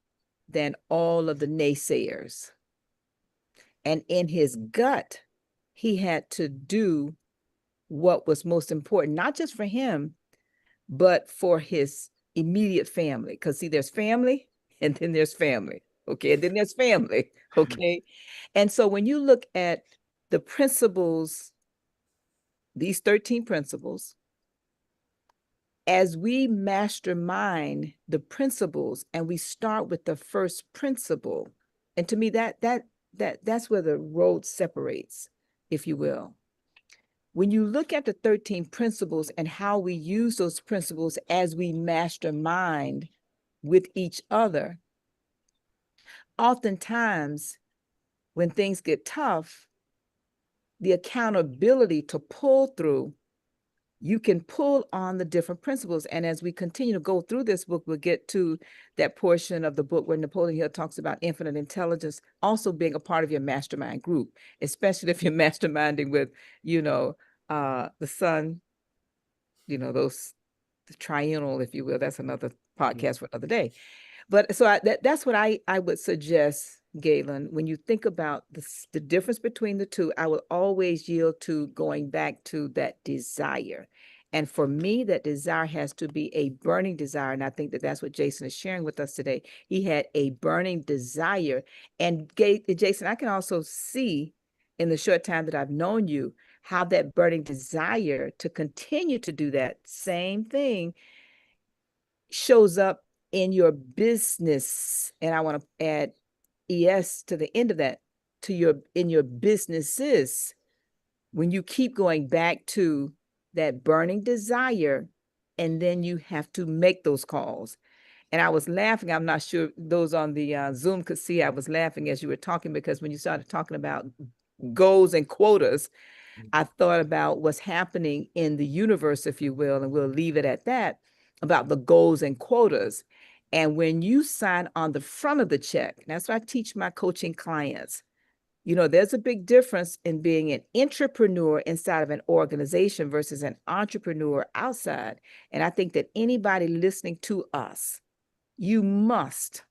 than all of the naysayers. And in his gut, he had to do what was most important, not just for him, but for his immediate family. Because see, there's family and then there's family. Okay. And then there's family. Okay. And so when you look at the principles, these 13 principles, as we mastermind the principles and we start with the first principle, and to me that's where the road separates, if you will. When you look at the 13 principles and how we use those principles as we mastermind with each other, oftentimes when things get tough, the accountability to pull through, you can pull on the different principles. And as we continue to go through this book, we'll get to that portion of the book where Napoleon Hill talks about infinite intelligence also being a part of your mastermind group, especially if you're masterminding with, the sun, those the triennial, if you will. That's another podcast for another day. But so that's what I would suggest, Galen. When you think about the difference between the two, I will always yield to going back to that desire. And for me, that desire has to be a burning desire. And I think that that's what Jason is sharing with us today. He had a burning desire. And Jason, I can also see in the short time that I've known you, how that burning desire to continue to do that same thing shows up in your business. And I want to add ES to the end of that, in your businesses, when you keep going back to that burning desire, and then you have to make those calls. And I was laughing. I'm not sure those on the Zoom could see. I was laughing as you were talking, because when you started talking about goals and quotas, I thought about what's happening in the universe, if you will, and we'll leave it at that, about the goals and quotas. And when you sign on the front of the check, that's what I teach my coaching clients. There's a big difference in being an entrepreneur inside of an organization versus an entrepreneur outside. And I think that anybody listening to us, you must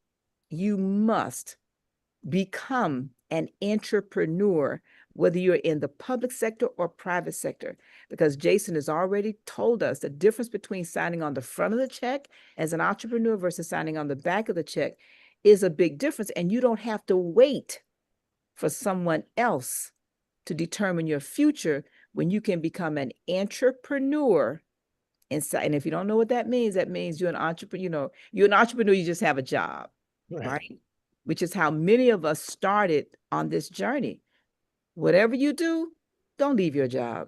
become an entrepreneur, whether you're in the public sector or private sector, because Jason has already told us the difference between signing on the front of the check as an entrepreneur versus signing on the back of the check is a big difference. And you don't have to wait for someone else to determine your future when you can become an entrepreneur inside. And if you don't know what that means you're an entrepreneur. You're an entrepreneur, you just have a job, right? Which is how many of us started on this journey. Whatever you do, don't leave your job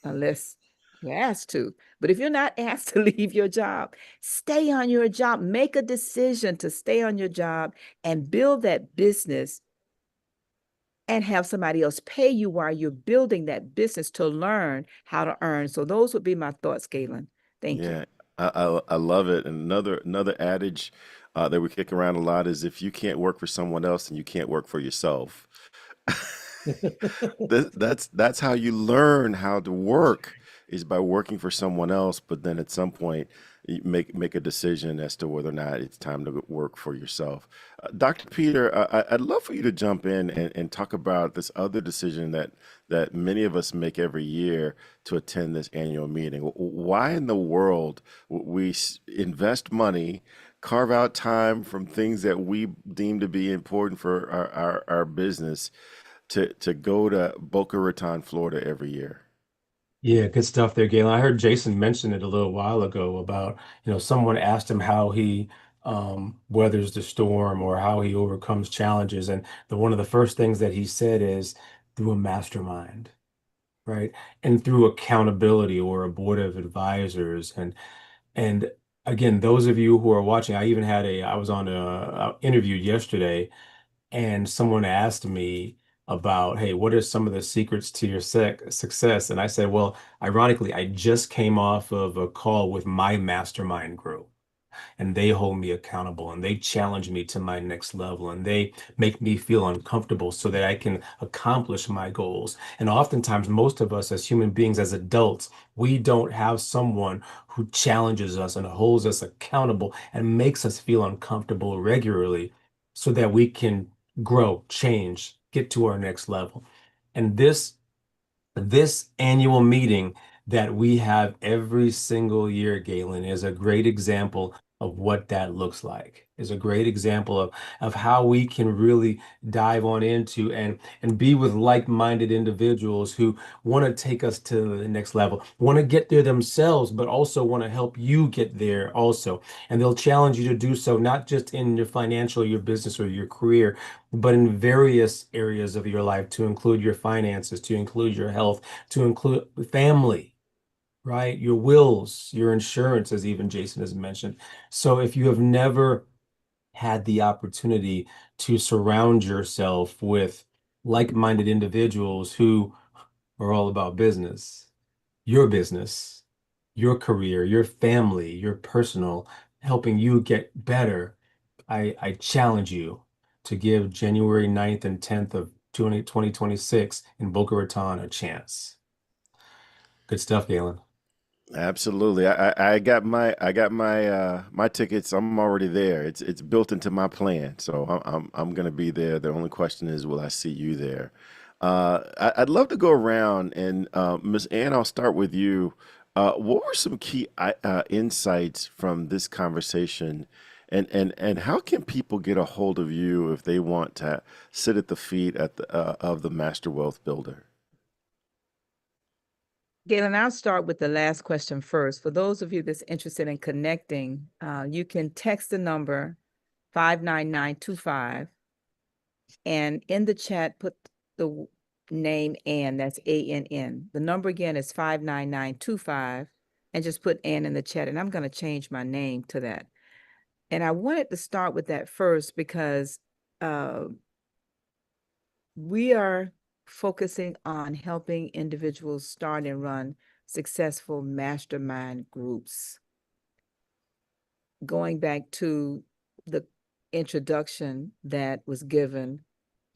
unless you're asked to. But if you're not asked to leave your job, stay on your job. Make a decision to stay on your job and build that business, and have somebody else pay you while you're building that business to learn how to earn. So those would be my thoughts, Galen. Thank you. Yeah, I love it. And another adage that we kick around a lot is, if you can't work for someone else, then you can't work for yourself. That's how you learn how to work, is by working for someone else. But then at some point, you make a decision as to whether or not it's time to work for yourself. Dr. Peter, I'd love for you to jump in and talk about this other decision that many of us make every year to attend this annual meeting. Why in the world would we invest money, carve out time from things that we deem to be important for our business, to go to Boca Raton, Florida every year? Yeah, good stuff there, Galen. I heard Jason mention it a little while ago about, someone asked him how he weathers the storm or how he overcomes challenges. And one of the first things that he said is through a mastermind, right? And through accountability or a board of advisors. And again, those of you who are watching, I was on a interview yesterday, and someone asked me about, hey, what are some of the secrets to your success? And I said, well, ironically, I just came off of a call with my mastermind group. and they hold me accountable and they challenge me to my next level and they make me feel uncomfortable so that I can accomplish my goals. And oftentimes, most of us as human beings, as adults, we don't have someone who challenges us and holds us accountable and makes us feel uncomfortable regularly so that we can grow, change, get to our next level. And this annual meeting that we have every single year, Galen, is a great example of what that looks like. Is a great example of how we can really dive on into and be with like-minded individuals who want to take us to the next level, want to get there themselves, but also want to help you get there also. And they'll challenge you to do so, not just in your financial, your business, or your career, but in various areas of your life, to include your finances, to include your health, to include family, right? Your wills, your insurance, as even Jason has mentioned. So if you have never had the opportunity to surround yourself with like-minded individuals who are all about business, your career, your family, your personal, helping you get better, I challenge you to give January 9th and 10th of 2026 in Boca Raton a chance. Good stuff, Galen. Absolutely. I got my my tickets. I'm already there. It's built into my plan. So I'm gonna be there. The only question is, will I see you there? I'd love to go around and Miss Ann, I'll start with you. What were some key insights from this conversation, and how can people get a hold of you if they want to sit at the feet of the Master Wealth Builder? Galen, I'll start with the last question first. For those of you that's interested in connecting, you can text the number 59925 and in the chat put the name Ann, that's ANN. The number again is 59925 and just put Ann in the chat. And I'm going to change my name to that. And I wanted to start with that first because we are focusing on helping individuals start and run successful mastermind groups. Going back to the introduction that was given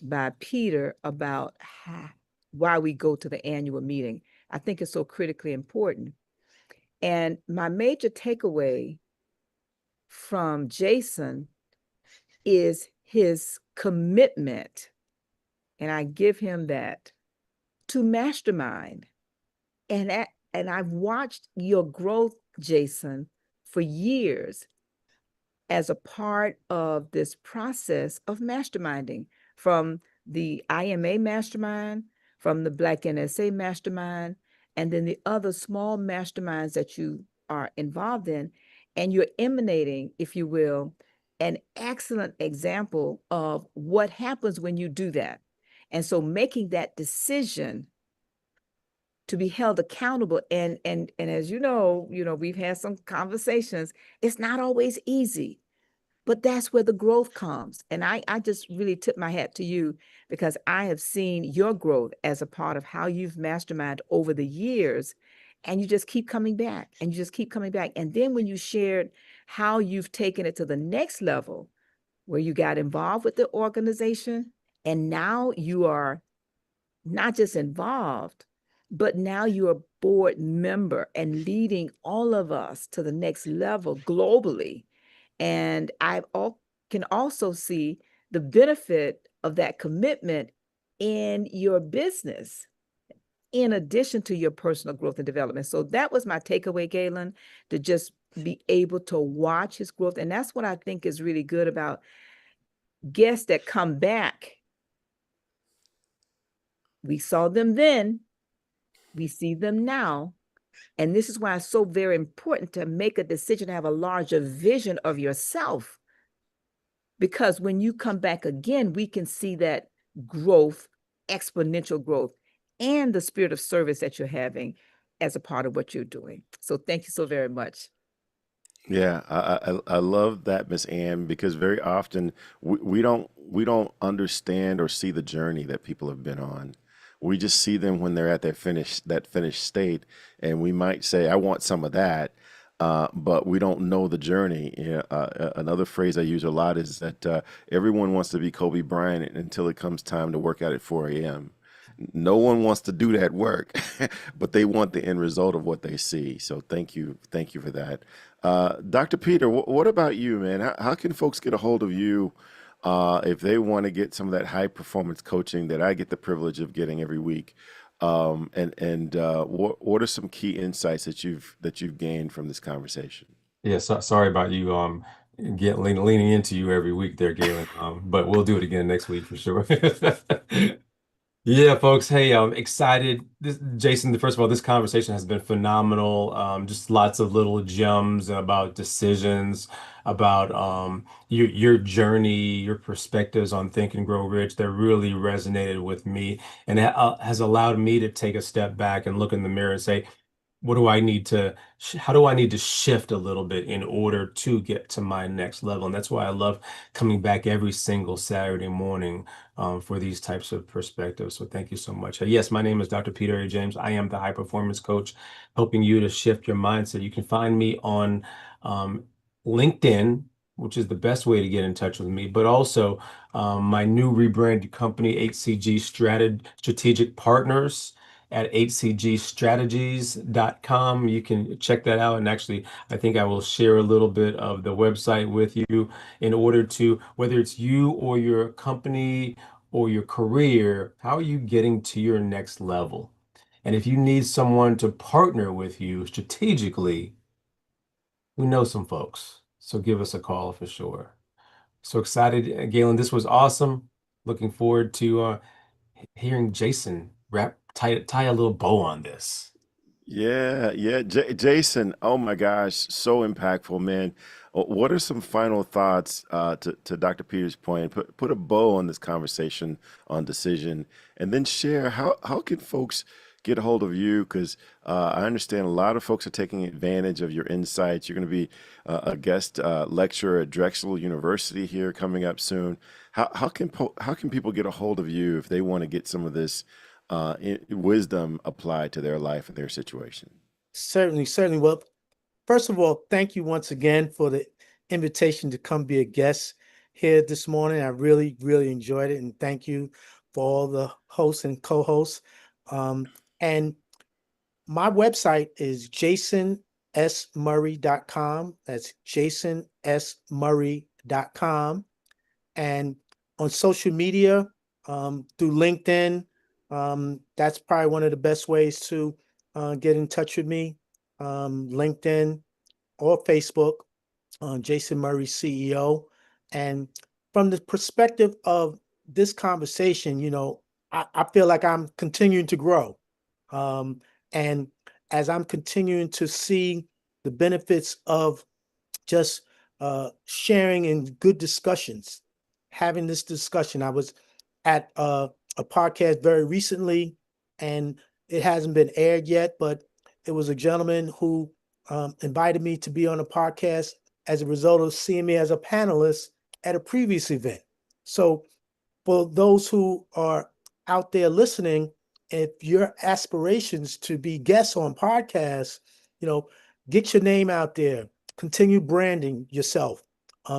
by Peter about why we go to the annual meeting, I think it's so critically important. And my major takeaway from Jason is his commitment, and I give him that, to mastermind. And I've watched your growth, Jason, for years as a part of this process of masterminding, from the IMA mastermind, from the Black NSA mastermind, and then the other small masterminds that you are involved in. And you're emanating, if you will, an excellent example of what happens when you do that. And so making that decision to be held accountable, and as you know, we've had some conversations, it's not always easy, but that's where the growth comes. And I just really tip my hat to you, because I have seen your growth as a part of how you've masterminded over the years, and you just keep coming back and you just keep coming back. And then when you shared how you've taken it to the next level, where you got involved with the organization, and now you are not just involved, but now you're a board member and leading all of us to the next level globally. And can also see the benefit of that commitment in your business, in addition to your personal growth and development. So that was my takeaway, Galen, to just be able to watch his growth. And that's what I think is really good about guests that come back. We saw them then, we see them now. And this is why it's so very important to make a decision to have a larger vision of yourself. Because when you come back again, we can see that growth, exponential growth, and the spirit of service that you're having as a part of what you're doing. So thank you so very much. Yeah, I love that, Miss Ann, because very often we don't understand or see the journey that people have been on. We just see them when they're at that finished state, and we might say, "I want some of that," but we don't know the journey. Yeah, another phrase I use a lot is that everyone wants to be Kobe Bryant until it comes time to work out at 4 a.m. No one wants to do that work, but they want the end result of what they see. So thank you for that. Dr. Peter, what about you, man? How can folks get a hold of you if they want to get some of that high performance coaching that I get the privilege of getting every week? And what are some key insights that you've gained from this conversation? Yeah, sorry about you leaning into you every week there, Galen. But we'll do it again next week for sure. Yeah, folks. Hey, I'm excited. Jason, first of all, this conversation has been phenomenal. Just lots of little gems about decisions, about your journey, your perspectives on Think and Grow Rich that really resonated with me and has allowed me to take a step back and look in the mirror and say, what do I need to, how do I need to shift a little bit in order to get to my next level? And that's why I love coming back every single Saturday morning for these types of perspectives. So thank you so much. Yes, my name is Dr. Peter A. James. I am the high performance coach, helping you to shift your mindset. You can find me on um, LinkedIn, which is the best way to get in touch with me, but also my new rebranded company, HCG Strategic Partners at hcgstrategies.com. You can check that out. And actually, I think I will share a little bit of the website with you in order to, whether it's you or your company or your career, how are you getting to your next level? And if you need someone to partner with you strategically, we know some folks. So give us a call for sure. So excited, Galen. This was awesome. Looking forward to hearing Jason tie a little bow on this. Yeah, yeah. Jason, oh my gosh, so impactful, man. What are some final thoughts to Dr. Peter's point? Put a bow on this conversation on decision, and then share how can folks get a hold of you? Because I understand a lot of folks are taking advantage of your insights. You're going to be a guest lecturer at Drexel University here coming up soon. How can people get a hold of you if they want to get some of this wisdom applied to their life and their situation? Certainly, certainly. Well, first of all, thank you once again for the invitation to come be a guest here this morning. I really, really enjoyed it. And thank you for all the hosts and co-hosts. And my website is jasonsmurray.com. That's jasonsmurray.com. And on social media, through LinkedIn, that's probably one of the best ways to get in touch with me. LinkedIn or Facebook, Jason Murray, CEO. And from the perspective of this conversation, I feel like I'm continuing to grow. And as I'm continuing to see the benefits of just sharing in good discussions, having this discussion. I was at a podcast very recently, and it hasn't been aired yet, but it was a gentleman who invited me to be on a podcast as a result of seeing me as a panelist at a previous event. So for those who are out there listening, if your aspirations to be guests on podcasts, get your name out there, continue branding yourself,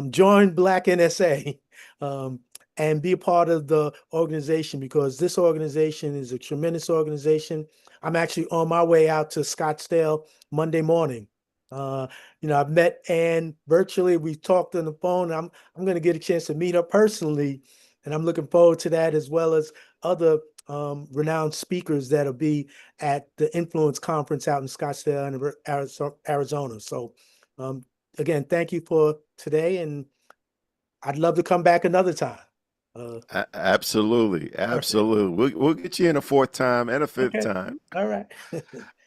join Black NSA, and be a part of the organization, because this organization is a tremendous organization. I'm actually on my way out to Scottsdale Monday morning. I've met Ann virtually. We've talked on the phone. I'm going to get a chance to meet her personally, and I'm looking forward to that, as well as other renowned speakers that'll be at the Influence Conference out in Scottsdale, Arizona. So again, thank you for today, and I'd love to come back another time. Absolutely, All right. absolutely. We'll get you in a fourth time and a fifth Okay. time. All right.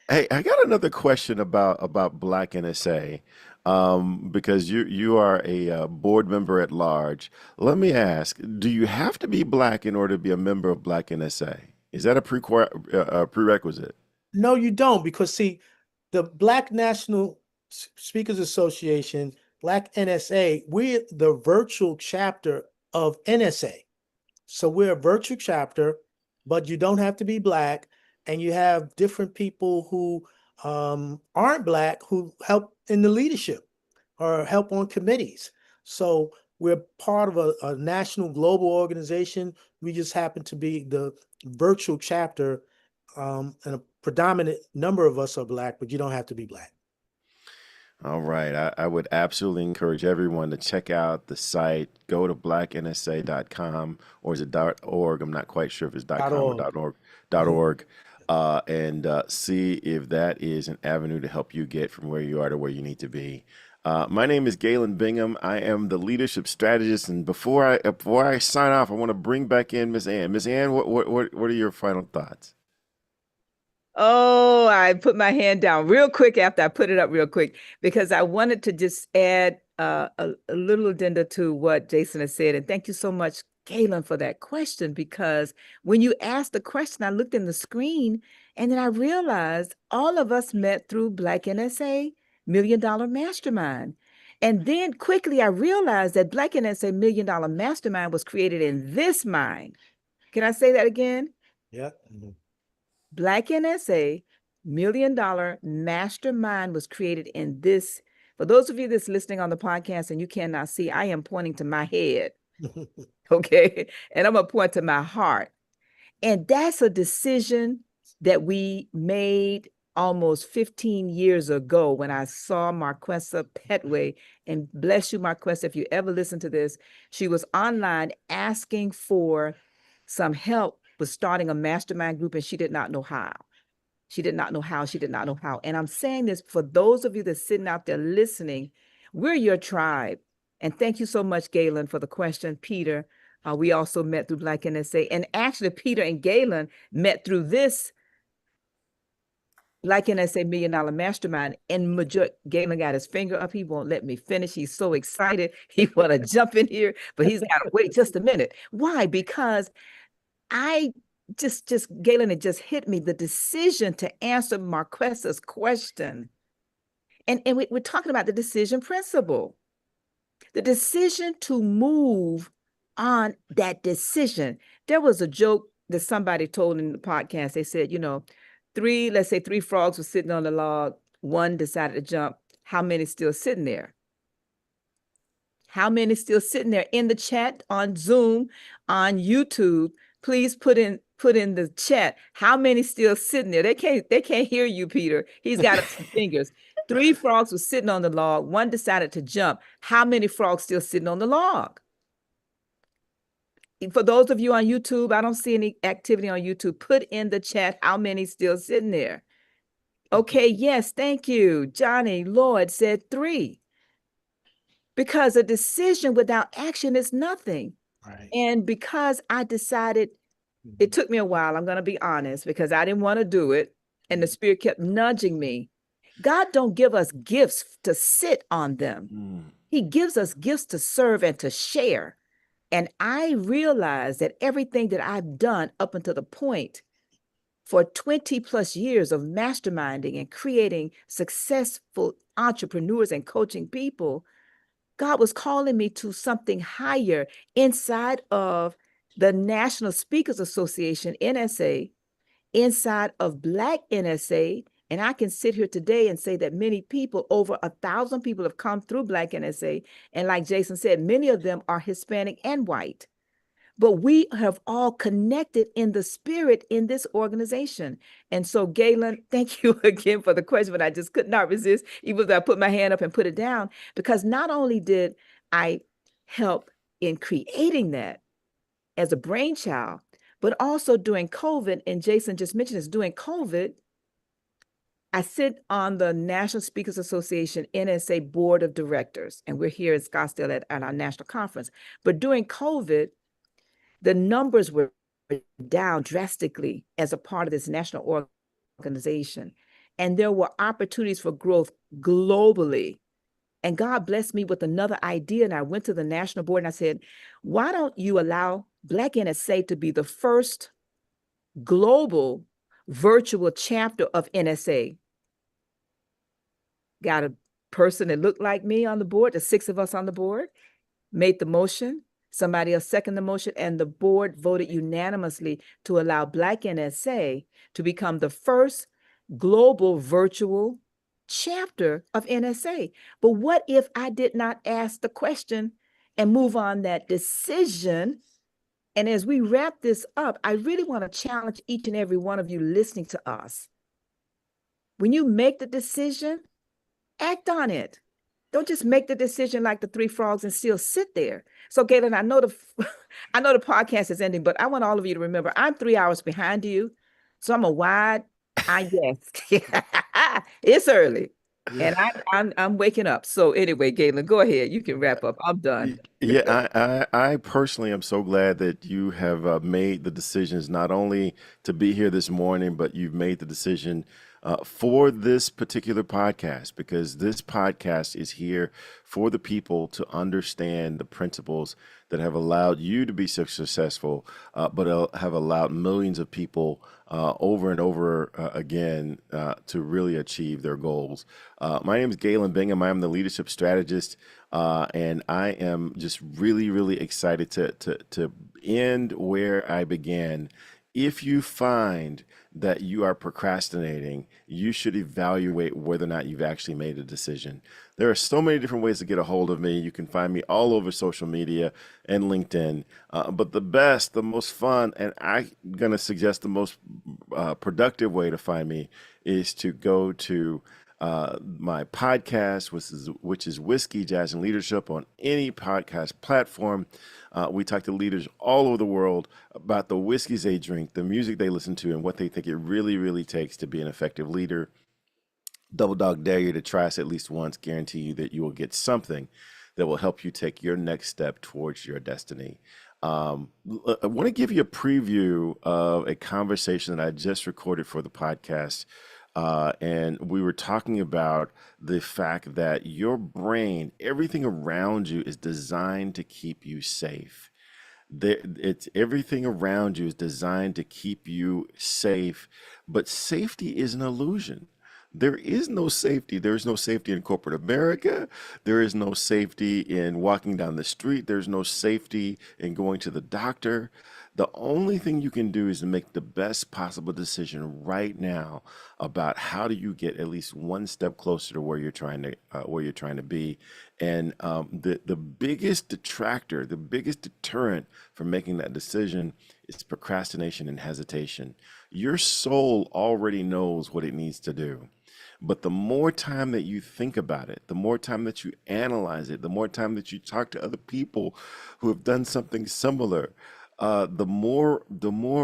Hey, I got another question about Black NSA, because you are a board member at large. Let me ask, do you have to be Black in order to be a member of Black NSA? Is that a prerequisite? No, you don't, because see, the Black National Speakers Association, Black NSA, we're the virtual chapter of NSA. So we're a virtual chapter, but you don't have to be Black, and you have different people who aren't Black who help in the leadership or help on committees. So we're part of a national global organization. We just happen to be the virtual chapter, and a predominant number of us are Black, but you don't have to be Black. All right. I would absolutely encourage everyone to check out the site. Go to blacknsa.com, or is it .org? I'm not quite sure if it's .com or .org. .org. And see if that is an avenue to help you get from where you are to where you need to be. My name is Galen Bingham. I am the leadership strategist. And before I sign off, I want to bring back in Miss Ann. Miss Ann, what are your final thoughts? Oh, I put my hand down real quick after I put it up real quick, because I wanted to just add a little addenda to what Jason has said. And thank you so much, Galen, for that question, because when you asked the question, I looked in the screen and then I realized all of us met through Black NSA Million Dollar Mastermind. And then quickly I realized that Black NSA Million Dollar Mastermind was created in this mind. Can I say that again? Yeah. Black NSA Million Dollar Mastermind was created in this. For those of you that's listening on the podcast and you cannot see, I am pointing to my head, okay? And I'm going to point to my heart. And that's a decision that we made almost 15 years ago when I saw Marquessa Petway. And bless you, Marquessa, if you ever listen to this, she was online asking for some help with starting a mastermind group, and she did not know how. She did not know how. She did not know how. And I'm saying this for those of you that's sitting out there listening, we're your tribe. And thank you so much, Galen, for the question. Peter, we also met through Black NSA. And actually, Peter and Galen met through this Black NSA Million Dollar Mastermind. And Galen got his finger up. He won't let me finish. He's so excited. He want to jump in here, but he's got to wait just a minute. Why? Because Galen, it just hit me, the decision to answer Marquessa's question. And we're talking about the decision principle. The decision to move on that decision. There was a joke that somebody told in the podcast. They said, let's say three frogs were sitting on the log. One decided to jump. How many still sitting there? How many still sitting there? In the chat, on Zoom, on YouTube, please put in the chat how many still sitting there. They can't hear you, Peter. He's got up some fingers. 3 frogs were sitting on the log. One decided to jump. How many frogs still sitting on the log? For those of you on YouTube, I don't see any activity on YouTube. Put in the chat how many still sitting there. Okay, yes, thank you. Johnny Lloyd said 3. Because a decision without action is nothing. Right. And because I decided, it took me a while, I'm going to be honest, because I didn't want to do it. And the Spirit kept nudging me. God don't give us gifts to sit on them. He gives us gifts to serve and to share. And I realized that everything that I've done up until the point for 20 plus years of masterminding and creating successful entrepreneurs and coaching people, God was calling me to something higher inside of the National Speakers Association, NSA, inside of Black NSA. And I can sit here today and say that many people, over 1,000 people have come through Black NSA. And like Jason said, many of them are Hispanic and white. But we have all connected in the spirit in this organization. And so, Galen, thank you again for the question, but I just could not resist, even though I put my hand up and put it down, because not only did I help in creating that as a brainchild, but also during COVID, and Jason just mentioned this, during COVID, I sit on the National Speakers Association NSA Board of Directors, and we're here in Scottsdale at our national conference. But during COVID, the numbers were down drastically as a part of this national organization. And there were opportunities for growth globally. And God blessed me with another idea. And I went to the national board and I said, why don't you allow Black NSA to be the first global virtual chapter of NSA? Got a person that looked like me on the board, the 6 of us on the board, made the motion. Somebody else seconded the motion, and the board voted unanimously to allow Black NSA to become the first global virtual chapter of NSA. But what if I did not ask the question and move on that decision? And as we wrap this up, I really want to challenge each and every one of you listening to us. When you make the decision, act on it. Don't just make the decision like the three frogs and still sit there. So, Galen, I know the I know the podcast is ending, but I want all of you to remember I'm 3 hours behind you. So I'm a wide eye yes. It's early. And I'm waking up. So anyway, Galen, go ahead. You can wrap up. I'm done. Yeah, I personally am so glad that you have made the decisions not only to be here this morning, but you've made the decision for this particular podcast, because this podcast is here for the people to understand the principles that have allowed you to be so successful, but have allowed millions of people over and over again to really achieve their goals. My name is Galen Bingham. I'm the leadership strategist. And I am just really, really excited to end where I began. If you find that you are procrastinating, you should evaluate whether or not you've actually made a decision. There are so many different ways to get a hold of me. You can find me all over social media and LinkedIn. But the best, the most fun, and I'm going to suggest the most productive way to find me is to go to my podcast, which is Whiskey, Jazz, and Leadership on any podcast platform. We talk to leaders all over the world about the whiskeys they drink, the music they listen to, and what they think it really, really takes to be an effective leader. Double dog dare you to try us at least once, guarantee you that you will get something that will help you take your next step towards your destiny. I want to give you a preview of a conversation that I just recorded for the podcast. And we were talking about the fact that your brain, everything around you is designed to keep you safe. It's everything around you is designed to keep you safe, but safety is an illusion. There is no safety. There is no safety in corporate America. There is no safety in walking down the street. There's no safety in going to the doctor. The only thing you can do is to make the best possible decision right now about how do you get at least one step closer to where you're trying to be. And the biggest detractor, the biggest deterrent from making that decision is procrastination and hesitation. Your soul already knows what it needs to do. But the more time that you think about it, the more time that you analyze it, the more time that you talk to other people who have done something similar, the more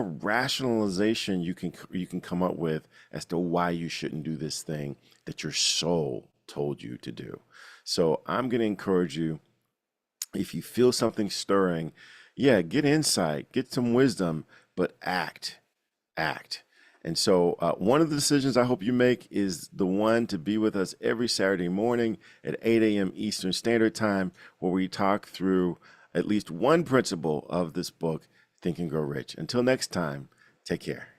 rationalization you can come up with as to why you shouldn't do this thing that your soul told you to do. So I'm going to encourage you, if you feel something stirring, yeah, get insight, get some wisdom, but act. And so one of the decisions I hope you make is the one to be with us every Saturday morning at 8 a.m. Eastern Standard Time, where we talk through at least one principle of this book, Think and Grow Rich. Until next time, take care.